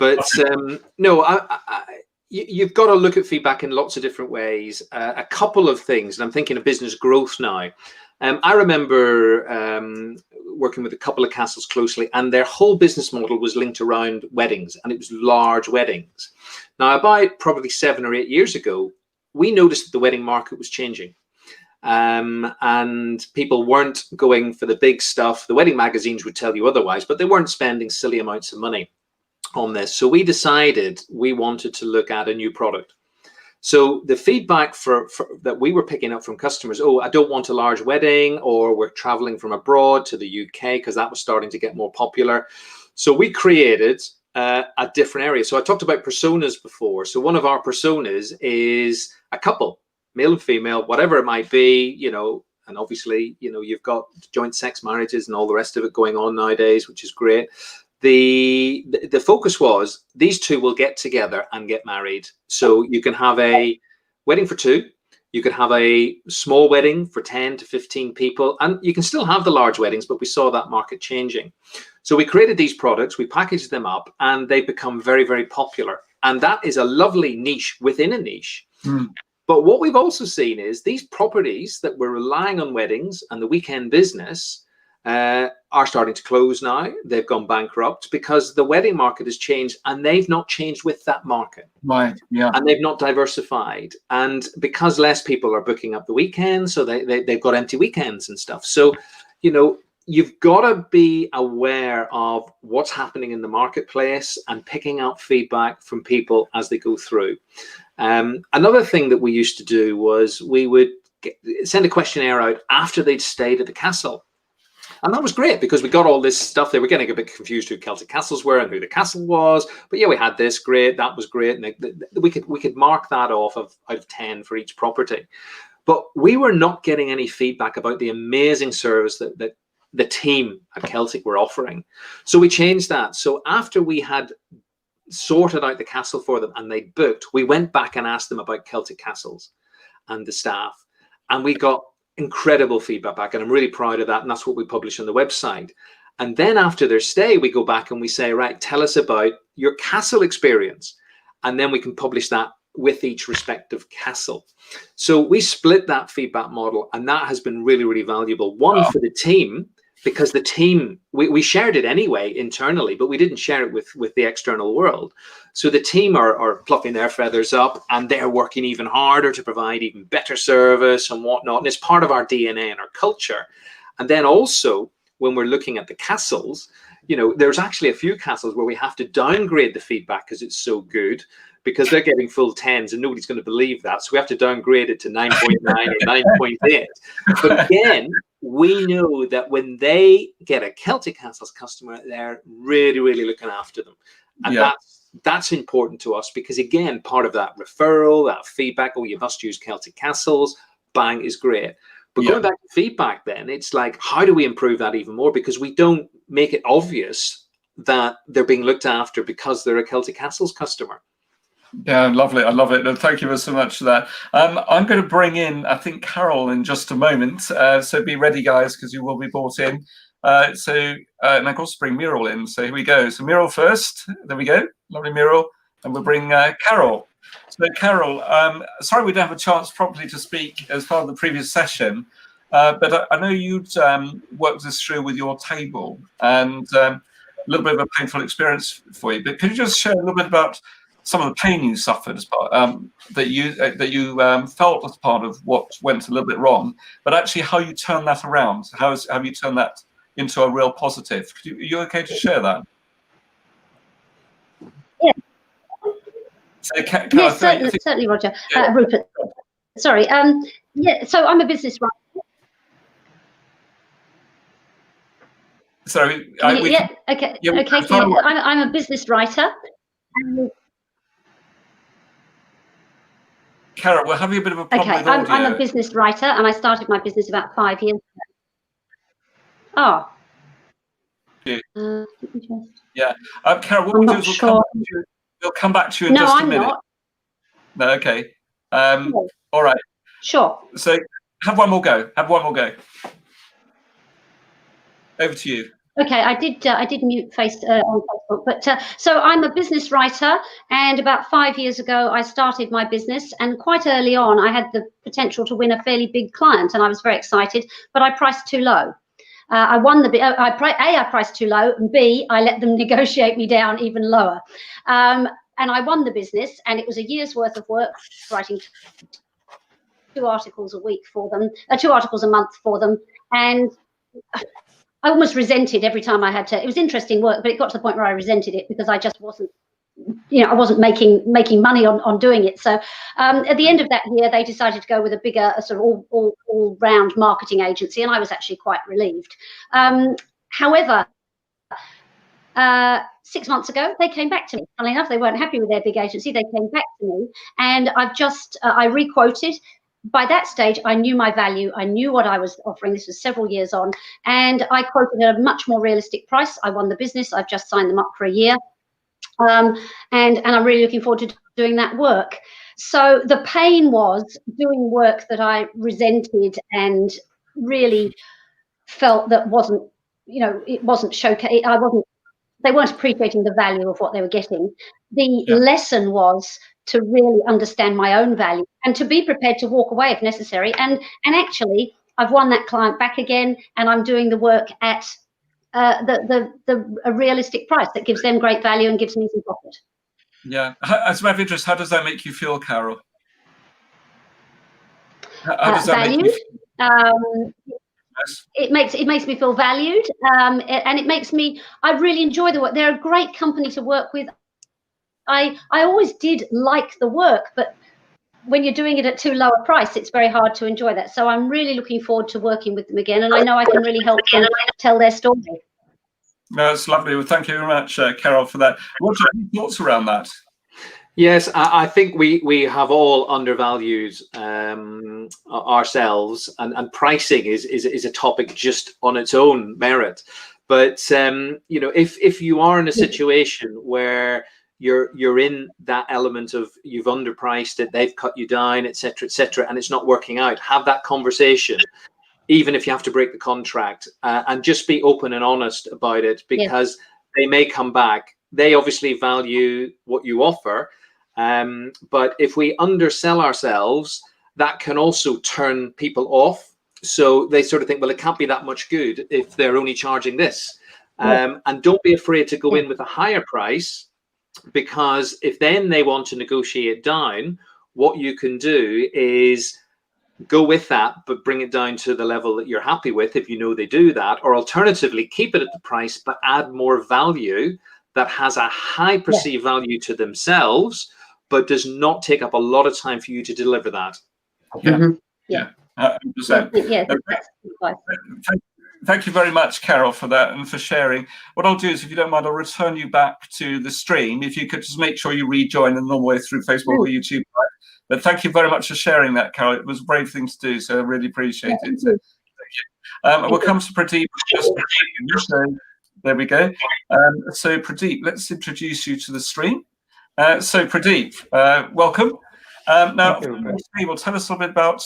you've got to look at feedback in lots of different ways. A couple of things, and I'm thinking of business growth now. I remember working with a couple of castles closely, and their whole business model was linked around weddings, and it was large weddings. Now, about probably 7 or 8 years ago, we noticed that the wedding market was changing. And people weren't going for the big stuff. The wedding magazines would tell you otherwise, but they weren't spending silly amounts of money on this. So we decided we wanted to look at a new product. So the feedback that we were picking up from customers, oh, I don't want a large wedding, or we're traveling from abroad to the UK, because that was starting to get more popular. So we created a different area. So I talked about personas before. So one of our personas is a couple, male and female, whatever it might be, you know, and obviously, you know, you've got joint sex marriages and all the rest of it going on nowadays, which is great. The focus was these two will get together and get married. So you can have a wedding for two, you could have a small wedding for 10 to 15 people, and you can still have the large weddings, but we saw that market changing. So we created these products, we packaged them up, and they've become very, very popular. And that is a lovely niche within a niche. Mm. But what we've also seen is these properties that were relying on weddings and the weekend business are starting to close now. They've gone bankrupt because the wedding market has changed, and they've not changed with that market. Right. Yeah. And they've not diversified. And because less people are booking up the weekends, so they've got empty weekends and stuff. So, you know, you've got to be aware of what's happening in the marketplace and picking up feedback from people as they go through. Another thing that we used to do was we would send a questionnaire out after they'd stayed at the castle. And that was great because we got all this stuff. They were getting a bit confused who Celtic Castles were and who the castle was. But yeah, we had this, great, that was great. And we could mark that off out of 10 for each property. But we were not getting any feedback about the amazing service that the team at Celtic were offering. So we changed that. So after we had sorted out the castle for them and they booked, we went back and asked them about Celtic Castles and the staff. And we got incredible feedback back, and I'm really proud of that, and that's what we publish on the website. And then after their stay, we go back and we say, right, tell us about your castle experience, and then we can publish that with each respective castle. So we split that feedback model, and that has been really, really valuable. One, for the team, because the team, we shared it anyway internally, but we didn't share it with the external world. So the team are plucking their feathers up, and they're working even harder to provide even better service and whatnot. And it's part of our DNA and our culture. And then also, when we're looking at the castles, you know, there's actually a few castles where we have to downgrade the feedback because it's so good, because they're getting full 10s and nobody's going to believe that. So we have to downgrade it to 9.9 or 9.8. But again, we know that when they get a Celtic Castles customer, they're really, really looking after them. And that's important to us because, again, part of that referral, that feedback, oh, you must use Celtic Castles, bang, is great. But going back to feedback then, it's like, how do we improve that even more? Because we don't make it obvious that they're being looked after because they're a Celtic Castles customer. Yeah, lovely. I love it. And thank you so much for that. I'm going to bring in, I think, Carol in just a moment. So be ready, guys, because you will be brought in. And I've also bring Muriel in. So here we go. So Muriel first. There we go. Lovely Muriel. And we'll bring Carol. So Carol, sorry we don't have a chance properly to speak as part of the previous session. But I know you'd worked this through with your table, and a little bit of a painful experience for you. But could you just share a little bit about some of the pain you suffered as part, that you felt as part of what went a little bit wrong, but actually how you turned that around? How have you turned that into a real positive? Are you okay to share that? Yeah. So, yes, certainly, Roger. Yeah. Rupert. Sorry. Yeah. So I'm a business writer. Sorry. Okay. Okay. Yeah, I'm a business writer. Carol, we're having a bit of a problem with audio. I'm a business writer, and I started my business about 5 years ago. Oh. you. Just, Yeah. Carol, what I'm we'll do not is sure. we'll come back to you in No, just a I'm minute. not. No, okay. Sure. All right. Sure. So have one more go. Have one more go. Over to you. Okay, I did mute face on Facebook, but so I'm a business writer, and about 5 years ago I started my business, and quite early on I had the potential to win a fairly big client, and I was very excited, but I priced too low. I won the I priced too low, and B, I let them negotiate me down even lower, and I won the business, and it was a year's worth of work, writing 2 articles a week for them, 2 articles a month for them, and I almost resented every time I had to. It was interesting work, but it got to the point where I resented it because I just wasn't, I wasn't making money on doing it. So at the end of that year, they decided to go with a bigger, sort of all round marketing agency, and I was actually quite relieved. However, 6 months ago, they came back to me. Funnily enough, they weren't happy with their big agency. They came back to me, and I've just I requoted. By that stage, I knew my value. I knew what I was offering. This was several years on, and I quoted at a much more realistic price. I won the business. I've just signed them up for a year, and I'm really looking forward to doing that work. So the pain was doing work that I resented and really felt that wasn't, it wasn't showcase. They weren't appreciating the value of what they were getting. The lesson was to really understand my own value and to be prepared to walk away if necessary. And actually, I've won that client back again, and I'm doing the work at a realistic price that gives them great value and gives me some profit. Yeah. As a matter of interest, how does that make you feel, Carol? How does that valued. make you feel? It makes me feel valued, and it makes me. I really enjoy the work. They're a great company to work with. I always did like the work, but when you're doing it at too low a price, it's very hard to enjoy that. So I'm really looking forward to working with them again, and I know I can really help them tell their story. No, that's lovely. Well, thank you very much, Carol, for that. Roger, any thoughts around that? Yes, I think we have all undervalued ourselves, and pricing is a topic just on its own merit. But if you are in a situation where you're in that element of you've underpriced it, they've cut you down, etc., and it's not working out, have that conversation, even if you have to break the contract, and just be open and honest about it, because they may come back. They obviously value what you offer, but if we undersell ourselves, that can also turn people off. So they sort of think, well, it can't be that much good if they're only charging this. And don't be afraid to go in with a higher price, because if then they want to negotiate down, what you can do is go with that, but bring it down to the level that you're happy with, if you know they do that, or alternatively keep it at the price but add more value that has a high perceived value to themselves, but does not take up a lot of time for you to deliver that. Yeah. 100%. Thank you very much, Carol, for that and for sharing. What I'll do is, if you don't mind, I'll return you back to the stream. If you could just make sure you rejoin the normal way through Facebook or YouTube. But thank you very much for sharing that, Carol. It was a brave thing to do, so I really appreciate it. So, thank you. And we'll come to Pradeep. So, there we go. So Pradeep, let's introduce you to the stream. So Pradeep, welcome. Now, tell us a little bit about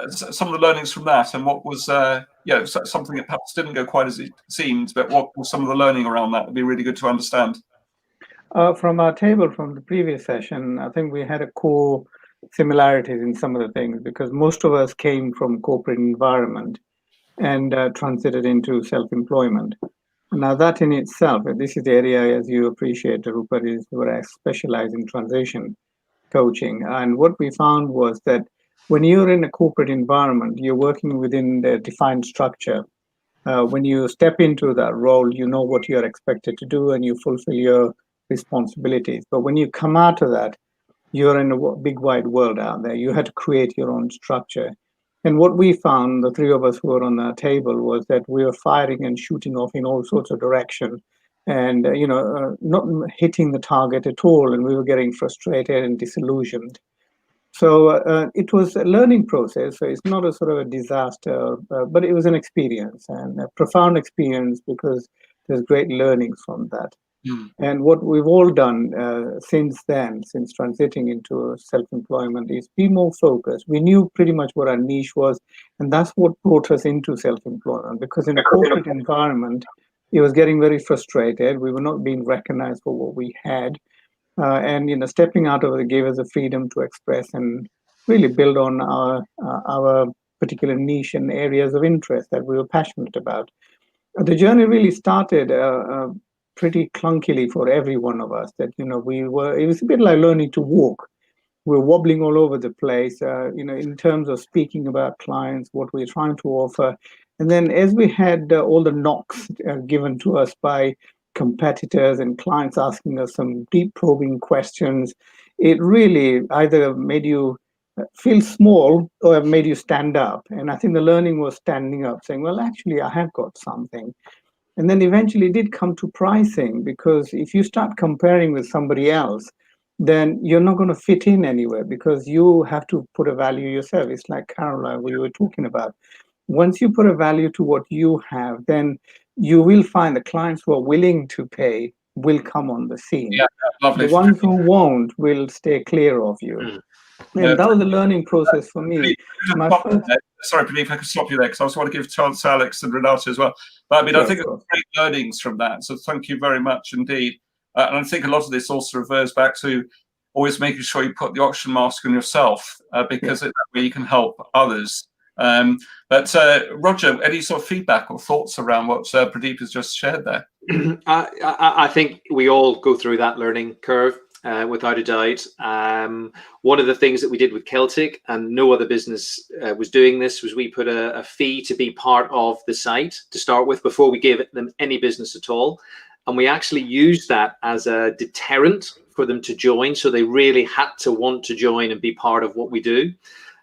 some of the learnings from that, and what was something that perhaps didn't go quite as it seemed, but what was some of the learning around that? Would be really good to understand. From our table from the previous session, I think we had a core similarities in some of the things, because most of us came from corporate environment and transited into self-employment. Now that in itself, this is the area, as you appreciate, Rupert, is where I specialize in transition coaching. And what we found was that when you're in a corporate environment, you're working within the defined structure. When you step into that role, you know what you're expected to do and you fulfill your responsibilities. But when you come out of that, you're in a big wide world out there. You had to create your own structure. And what we found, the three of us who were on that table, was that we were firing and shooting off in all sorts of directions, and not hitting the target at all. And we were getting frustrated and disillusioned. So it was a learning process. So it's not a sort of a disaster, but it was an experience, and a profound experience, because there's great learnings from that. And what we've all done since then, since transiting into self-employment, is be more focused. We knew pretty much what our niche was, and that's what brought us into self-employment, because in a corporate environment, it was getting very frustrated. We were not being recognized for what we had. And stepping out of it gave us the freedom to express and really build on our particular niche and areas of interest that we were passionate about. The journey really started pretty clunkily for every one of us. That it was a bit like learning to walk. We're wobbling all over the place, in terms of speaking about clients, what we're trying to offer. And then as we had all the knocks given to us by competitors and clients asking us some deep probing questions, it really either made you feel small or made you stand up. And I think the learning was standing up, saying, well, actually, I have got something. And then eventually it did come to pricing, because if you start comparing with somebody else, then you're not going to fit in anywhere, because you have to put a value yourself. It's like Caroline, we were talking about. Once you put a value to what you have, then you will find the clients who are willing to pay will come on the scene. Yeah, lovely. The ones who won't will stay clear of you. And that was a learning process for me. Sorry, Pradeep, if I could stop you there, because I also want to give chance to Alex and Renato as well. But I mean, I think there's great learnings from that. So thank you very much indeed. And I think a lot of this also refers back to always making sure you put the oxygen mask on yourself, because that way you can help others. But Roger, any sort of feedback or thoughts around what Pradeep has just shared there? I think we all go through that learning curve. Without a doubt. One of the things that we did with Celtic, and no other business was doing this, was we put a fee to be part of the site to start with before we gave them any business at all. And we actually used that as a deterrent for them to join. So they really had to want to join and be part of what we do.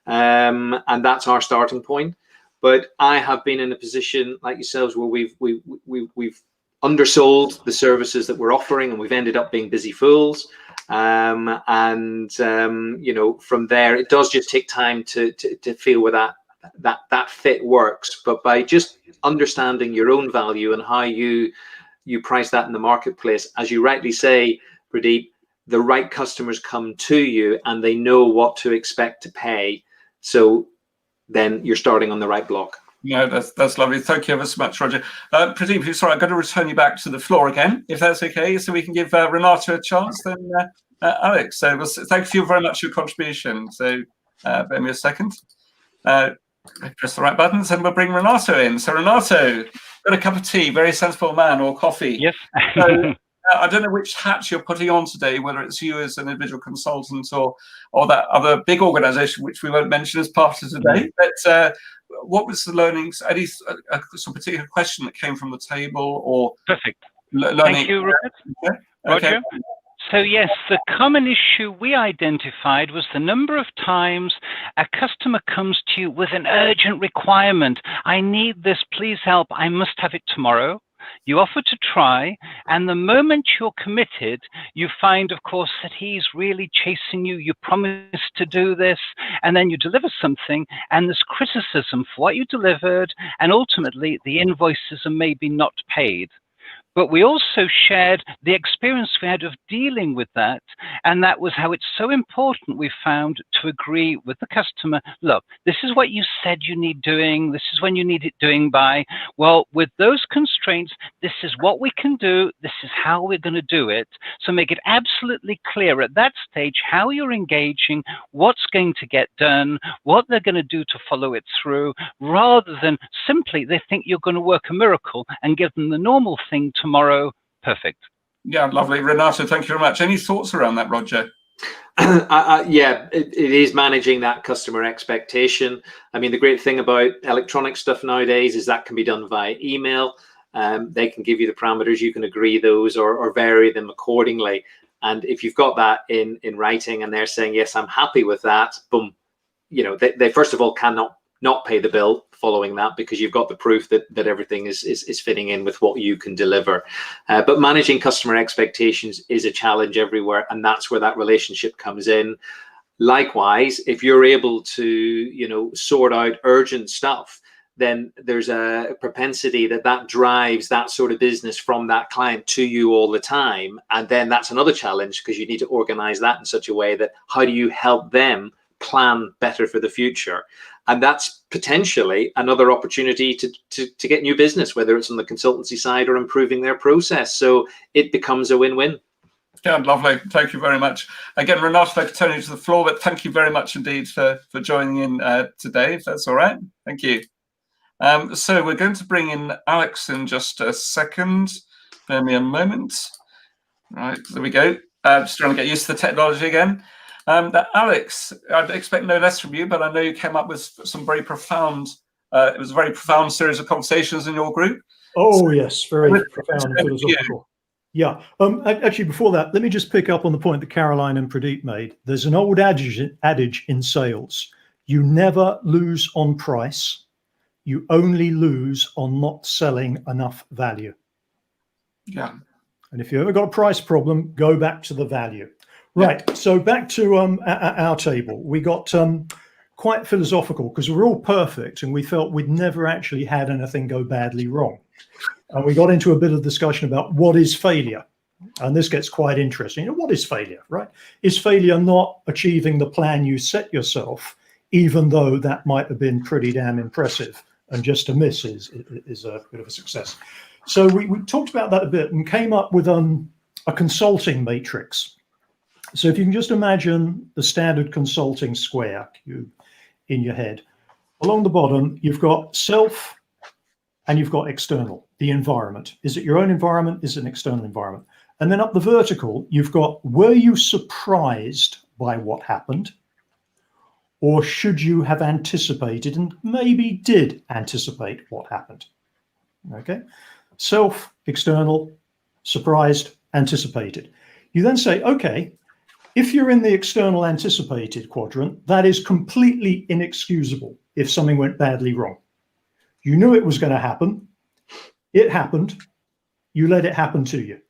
And that's our starting point. But I have been in a position like yourselves where we've undersold the services that we're offering, and we've ended up being busy fools. From there, it does just take time to feel where that fit works. But by just understanding your own value and how you price that in the marketplace, as you rightly say, Pradeep, the right customers come to you and they know what to expect to pay. So then you're starting on the right block. No, that's lovely. Thank you ever so much, Roger. Pradeep, sorry, I'm going to return you back to the floor again, if that's okay, so we can give Renato a chance, then Alex. So thank you very much for your contribution. So bear me a second. Press the right buttons and we'll bring Renato in. So Renato, got a cup of tea, very sensible man, or coffee. Yes. So, I don't know which hat you're putting on today, whether it's you as an individual consultant or that other big organization, which we won't mention as part of today. But what was the learnings? Any some particular question that came from the table, or perfect? Learning? Thank you, Rupert. Okay. Roger. So yes, the common issue we identified was the number of times a customer comes to you with an urgent requirement. I need this, please help. I must have it tomorrow. You offer to try, and the moment you're committed, you find, of course, that he's really chasing you. You promise to do this, and then you deliver something, and there's criticism for what you delivered, and ultimately the invoices are maybe not paid. But we also shared the experience we had of dealing with that, and that was how it's so important, we found, to agree with the customer. Look, this is what you said you need doing. This is when you need it doing by. Well, with those constraints, this is what we can do. This is how we're going to do it. So make it absolutely clear at that stage how you're engaging, what's going to get done, what they're going to do to follow it through, rather than simply they think you're going to work a miracle and give them the normal thing tomorrow. Perfect. Yeah, lovely. Renato, thank you very much. Any thoughts around that, Roger? Yeah, it is managing that customer expectation. I mean, the great thing about electronic stuff nowadays is that can be done via email. They can give you the parameters, you can agree those or vary them accordingly. And if you've got that in writing and they're saying, yes, I'm happy with that, boom, you know, they first of all cannot not pay the bill following that, because you've got the proof that everything is fitting in with what you can deliver. But managing customer expectations is a challenge everywhere, and that's where that relationship comes in. Likewise, if you're able to, sort out urgent stuff, then there's a propensity that drives that sort of business from that client to you all the time. And then that's another challenge, because you need to organize that in such a way that how do you help them plan better for the future? And that's potentially another opportunity to get new business, whether it's on the consultancy side or improving their process. So it becomes a win-win. Yeah, lovely. Thank you very much. Again, Renato, I could turn you to the floor, but thank you very much indeed for joining in today, if that's all right. Thank you. So we're going to bring in Alex in just a second. Bear me a moment. Right, there we go. Just trying to get used to the technology again. Alex, I'd expect no less from you, but I know you came up with some very profound, it was a very profound series of conversations in your group. Oh, yes, very profound and philosophical. Yeah. Actually, before that, let me just pick up on the point that Caroline and Pradeep made. There's an old adage in sales: you never lose on price. You only lose on not selling enough value. Yeah. And if you ever got a price problem, go back to the value. Right. Yeah. So back to our table. We got quite philosophical, because we're all perfect and we felt we'd never actually had anything go badly wrong. And we got into a bit of discussion about what is failure. And this gets quite interesting. What is failure, right? Is failure not achieving the plan you set yourself, even though that might have been pretty damn impressive, and just a miss is a bit of a success? So we talked about that a bit and came up with a consulting matrix. So if you can just imagine the standard consulting square cube in your head, along the bottom, you've got self and you've got external, the environment. Is it your own environment? Is it an external environment? And then up the vertical, you've got, were you surprised by what happened? Or should you have anticipated and maybe did anticipate what happened? Okay. Self, external, surprised, anticipated. You then say, okay, if you're in the external anticipated quadrant, that is completely inexcusable if something went badly wrong. You knew it was going to happen. It happened. You let it happen to you.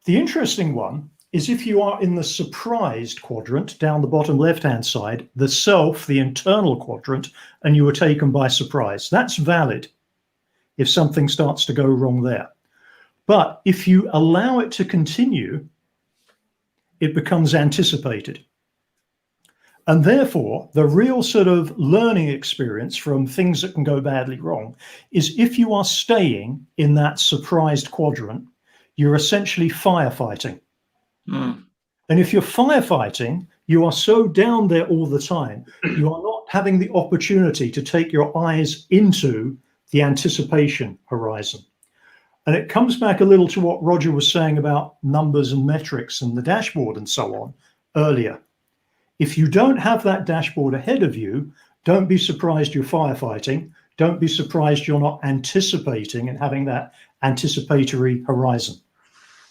The interesting one is if you are in the surprised quadrant, down the bottom left-hand side, the self, the internal quadrant, and you were taken by surprise. That's valid if something starts to go wrong there. But if you allow it to continue, it becomes anticipated. And therefore, the real sort of learning experience from things that can go badly wrong is if you are staying in that surprised quadrant, you're essentially firefighting. Mm. And if you're firefighting, you are so down there all the time, you are not having the opportunity to take your eyes into the anticipation horizon. And it comes back a little to what Roger was saying about numbers and metrics and the dashboard and so on earlier. If you don't have that dashboard ahead of you, don't be surprised you're firefighting. Don't be surprised you're not anticipating and having that anticipatory horizon.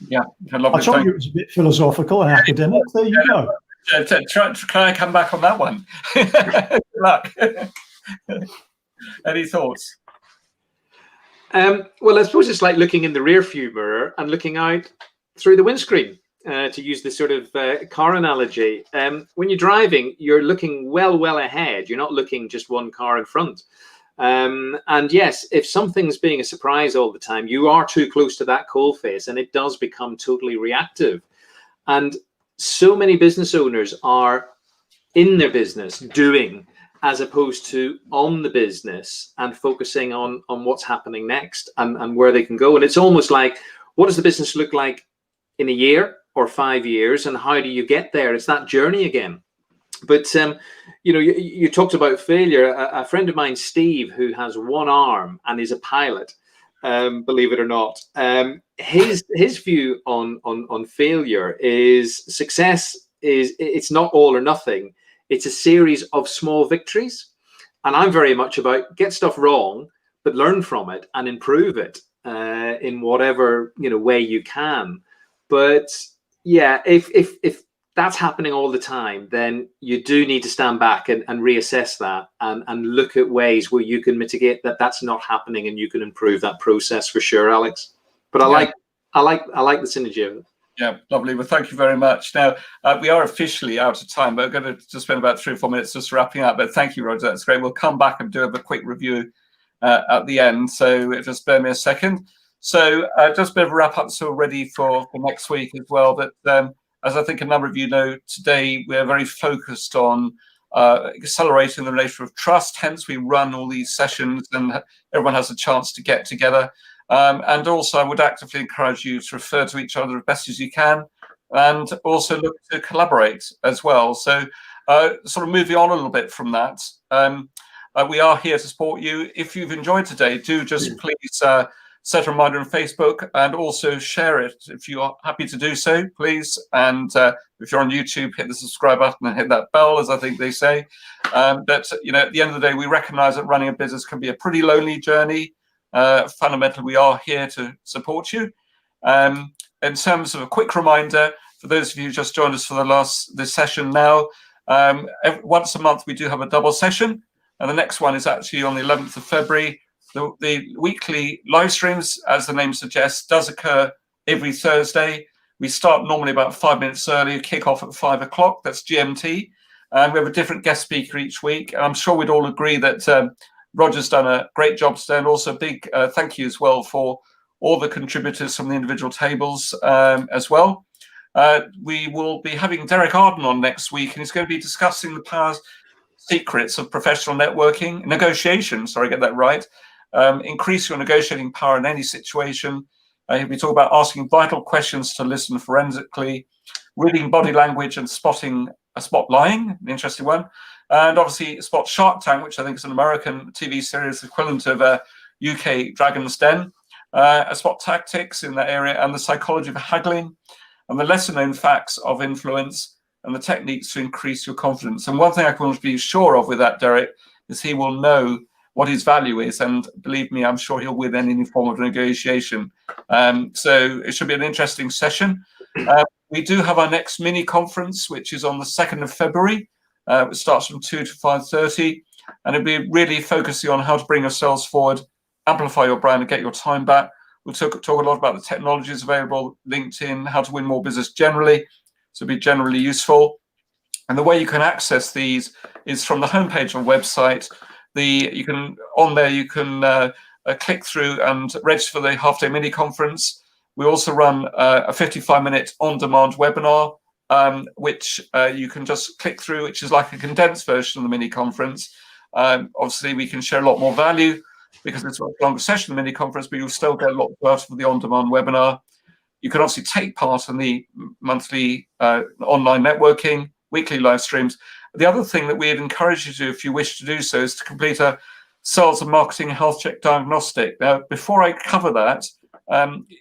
Yeah, I told you it was a bit philosophical and academic. There you go. Can I come back on that one? Good luck. Any thoughts? Well, I suppose it's like looking in the rear view mirror and looking out through the windscreen, to use this sort of car analogy. When you're driving, you're looking well ahead. You're not looking just one car in front. And yes, if something's being a surprise all the time, you are too close to that coalface and it does become totally reactive. And so many business owners are in their business doing, as opposed to on the business and focusing on what's happening next and where they can go. And it's almost like, what does the business look like in a year or 5 years, and how do you get there? It's that journey again. But you talked about failure. A friend of mine, Steve, who has one arm and is a pilot, believe it or not, his view on failure is success is, it's not all or nothing. It's a series of small victories. And I'm very much about get stuff wrong, but learn from it and improve it in whatever way you can. But yeah, if that's happening all the time, then you do need to stand back and reassess that and look at ways where you can mitigate that that's not happening, and you can improve that process for sure, Alex. But I like the synergy of it. Yeah, lovely. Well, thank you very much. Now, we are officially out of time, but we're going to just spend about 3 or 4 minutes just wrapping up. But thank you, Roger. That's great. We'll come back and do a quick review at the end. So just bear me a second. So just a bit of a wrap up, so we're ready for next week as well. But as I think a number of you know, today we're very focused on accelerating the relationship of trust. Hence, we run all these sessions and everyone has a chance to get together. And also, I would actively encourage you to refer to each other as best as you can, and also look to collaborate as well. So, sort of moving on a little bit from that, we are here to support you. If you've enjoyed today, do just please set a reminder on Facebook and also share it if you are happy to do so, please. And if you're on YouTube, hit the subscribe button and hit that bell, as I think they say. But you know, at the end of the day, we recognise that running a business can be a pretty lonely journey. Fundamentally, we are here to support you. In terms of a quick reminder, for those of you who just joined us for this session now, once a month we do have a double session, and the next one is actually on the 11th of February. The weekly live streams, as the name suggests, does occur every Thursday. We start normally about 5 minutes early, kick off at 5 o'clock. That's GMT, and we have a different guest speaker each week. And I'm sure we'd all agree that Roger's done a great job today, and also a big thank you as well for all the contributors from the individual tables as well. We will be having Derek Arden on next week, and he's going to be discussing the secrets of professional networking, negotiation, sorry, get that right. Increase your negotiating power in any situation. He'll be talking about asking vital questions to listen forensically, reading body language and spot lying, an interesting one. And obviously spot Shark Tank, which I think is an American TV series equivalent of UK Dragon's Den. Spot tactics in that area, and the psychology of haggling, and the lesser known facts of influence, and the techniques to increase your confidence. And one thing I can be sure of with that, Derek, is he will know what his value is, and believe me, I'm sure he'll win any form of negotiation. So it should be an interesting session. We do have our next mini conference, which is on the 2nd of February. It starts from 2 to 5:30, and it'll be really focusing on how to bring yourselves forward, amplify your brand, and get your time back. We'll talk a lot about the technologies available, LinkedIn, how to win more business generally, so it'll be generally useful. And the way you can access these is from the homepage of the website. You can click through and register for the half-day mini conference. We also run a 55-minute on-demand webinar, which you can just click through, which is like a condensed version of the mini conference. Obviously, we can share a lot more value because it's a longer session, the mini conference, but you'll still get a lot out of the on-demand webinar. You can obviously take part in the monthly online networking, weekly live streams. The other thing that we'd encourage you to do, if you wish to do so, is to complete a sales and marketing health check diagnostic. Now, before I cover that,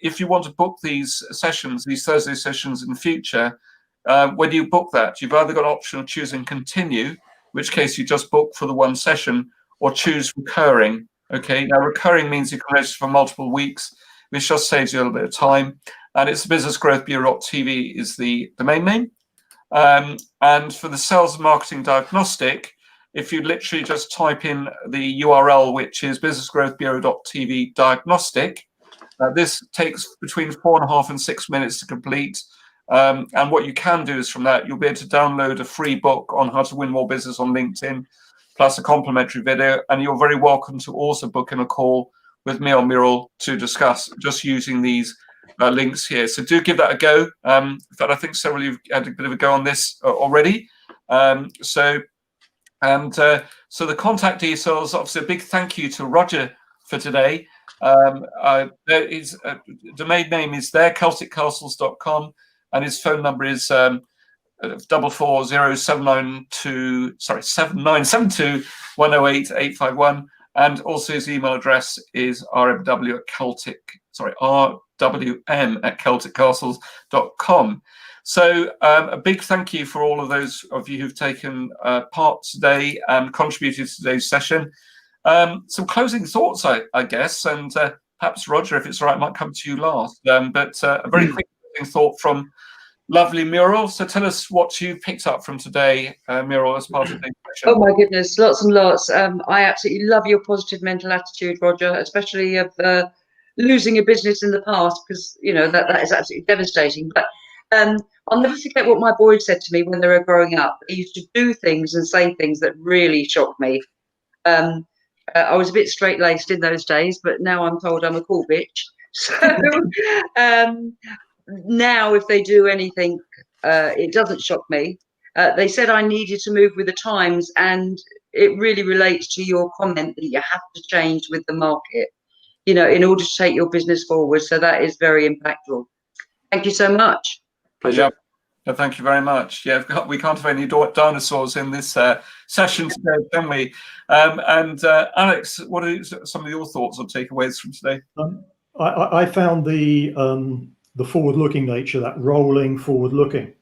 if you want to book these sessions, these Thursday sessions in the future, when you book that, you've either got an option of choosing continue, in which case you just book for the one session, or choose recurring. Okay, now recurring means you can register for multiple weeks, which just saves you a little bit of time. And it's businessgrowthbureau.tv is the domain name. And for the sales and marketing diagnostic, if you literally just type in the URL, which is businessgrowthbureau.tv diagnostic, this takes between 4.5 and 6 minutes to complete. And what you can do is from that, you'll be able to download a free book on how to win more business on LinkedIn, plus a complimentary video. And you're very welcome to also book in a call with me or Muriel to discuss just using these links here. So do give that a go. In fact, I think several of you had a bit of a go on this already. So the contact details, obviously a big thank you to Roger for today. There is domain name is there, CelticCastles.com, and his phone number is 7972-108-851, and also his email address is rwm@celticcastles.com. So a big thank you for all of those of you who've taken part today and contributed to today's session. Some closing thoughts, I guess, and perhaps Roger, if it's all right, might come to you last. But a very quick closing thought from lovely Muriel. So tell us what you picked up from today, Muriel, as part of the session. Oh my goodness, lots and lots. I absolutely love your positive mental attitude, Roger, especially of losing your business in the past, because you know that is absolutely devastating. But I'll never forget what my boys said to me when they were growing up. They used to do things and say things that really shocked me. I was a bit straight-laced in those days, but now I'm told I'm a cool bitch. So now if they do anything, it doesn't shock me. They said I needed to move with the times, and it really relates to your comment that you have to change with the market, in order to take your business forward. So that is very impactful. Thank you so much. Pleasure. Yeah, thank you very much. Yeah, we can't have any dinosaurs in this session today, can we? And Alex, what are some of your thoughts or takeaways from today? I found the forward-looking nature, that rolling forward-looking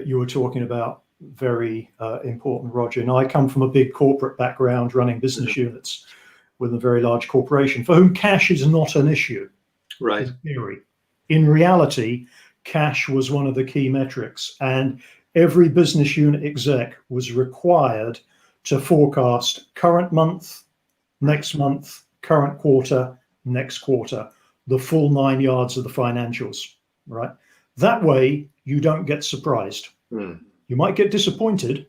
you were talking about, very important, Roger. And I come from a big corporate background, running business units with a very large corporation for whom cash is not an issue. Right. In theory. In reality, cash was one of the key metrics, and every business unit exec was required to forecast current month, next month, current quarter, next quarter, the full 9 yards of the financials, right? That way you don't get surprised. You might get disappointed,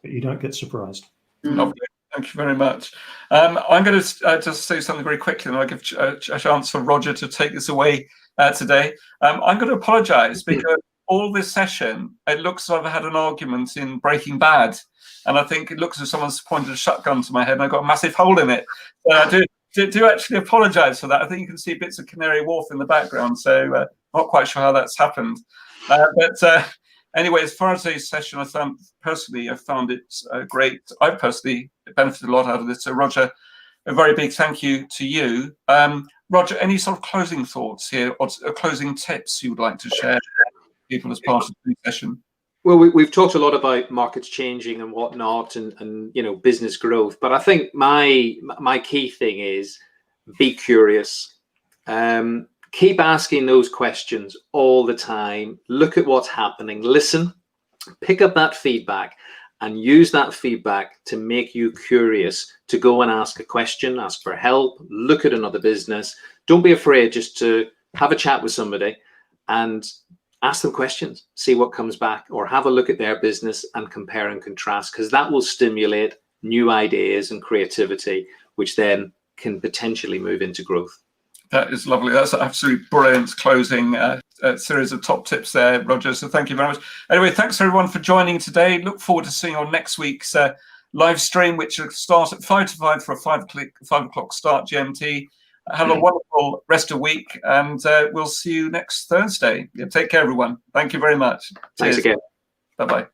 but you don't get surprised. Lovely. Thank you very much. I'm going to just say something very quickly, and I'll give a chance for Roger to take this away today. I'm going to apologise because all this session, it looks like I've had an argument in Breaking Bad, and I think it looks as if someone's pointed a shotgun to my head and I've got a massive hole in it. So I do actually apologise for that. I think you can see bits of Canary Wharf in the background, so not quite sure how that's happened. Anyway, as far as today's session, I found it great. I personally benefited a lot out of this. So Roger, a very big thank you to you. Roger, any sort of closing thoughts here or closing tips you would like to share with people as part of the session? Well, we've talked a lot about markets changing and whatnot, and business growth. But I think my key thing is be curious. Keep asking those questions all the time. Look at what's happening. Listen, pick up that feedback, and use that feedback to make you curious to go and ask a question, ask for help, look at another business. Don't be afraid just to have a chat with somebody and ask them questions, see what comes back, or have a look at their business and compare and contrast, because that will stimulate new ideas and creativity, which then can potentially move into growth. That is lovely. That's an absolutely brilliant closing series of top tips there, Roger. So thank you very much. Anyway, thanks everyone for joining today. Look forward to seeing you on next week's live stream, which will start at 5 to 5 for a 5 o'clock start GMT. Have a wonderful rest of the week, and we'll see you next Thursday. Yeah, take care, everyone. Thank you very much. Thanks Cheers. again. Bye-bye.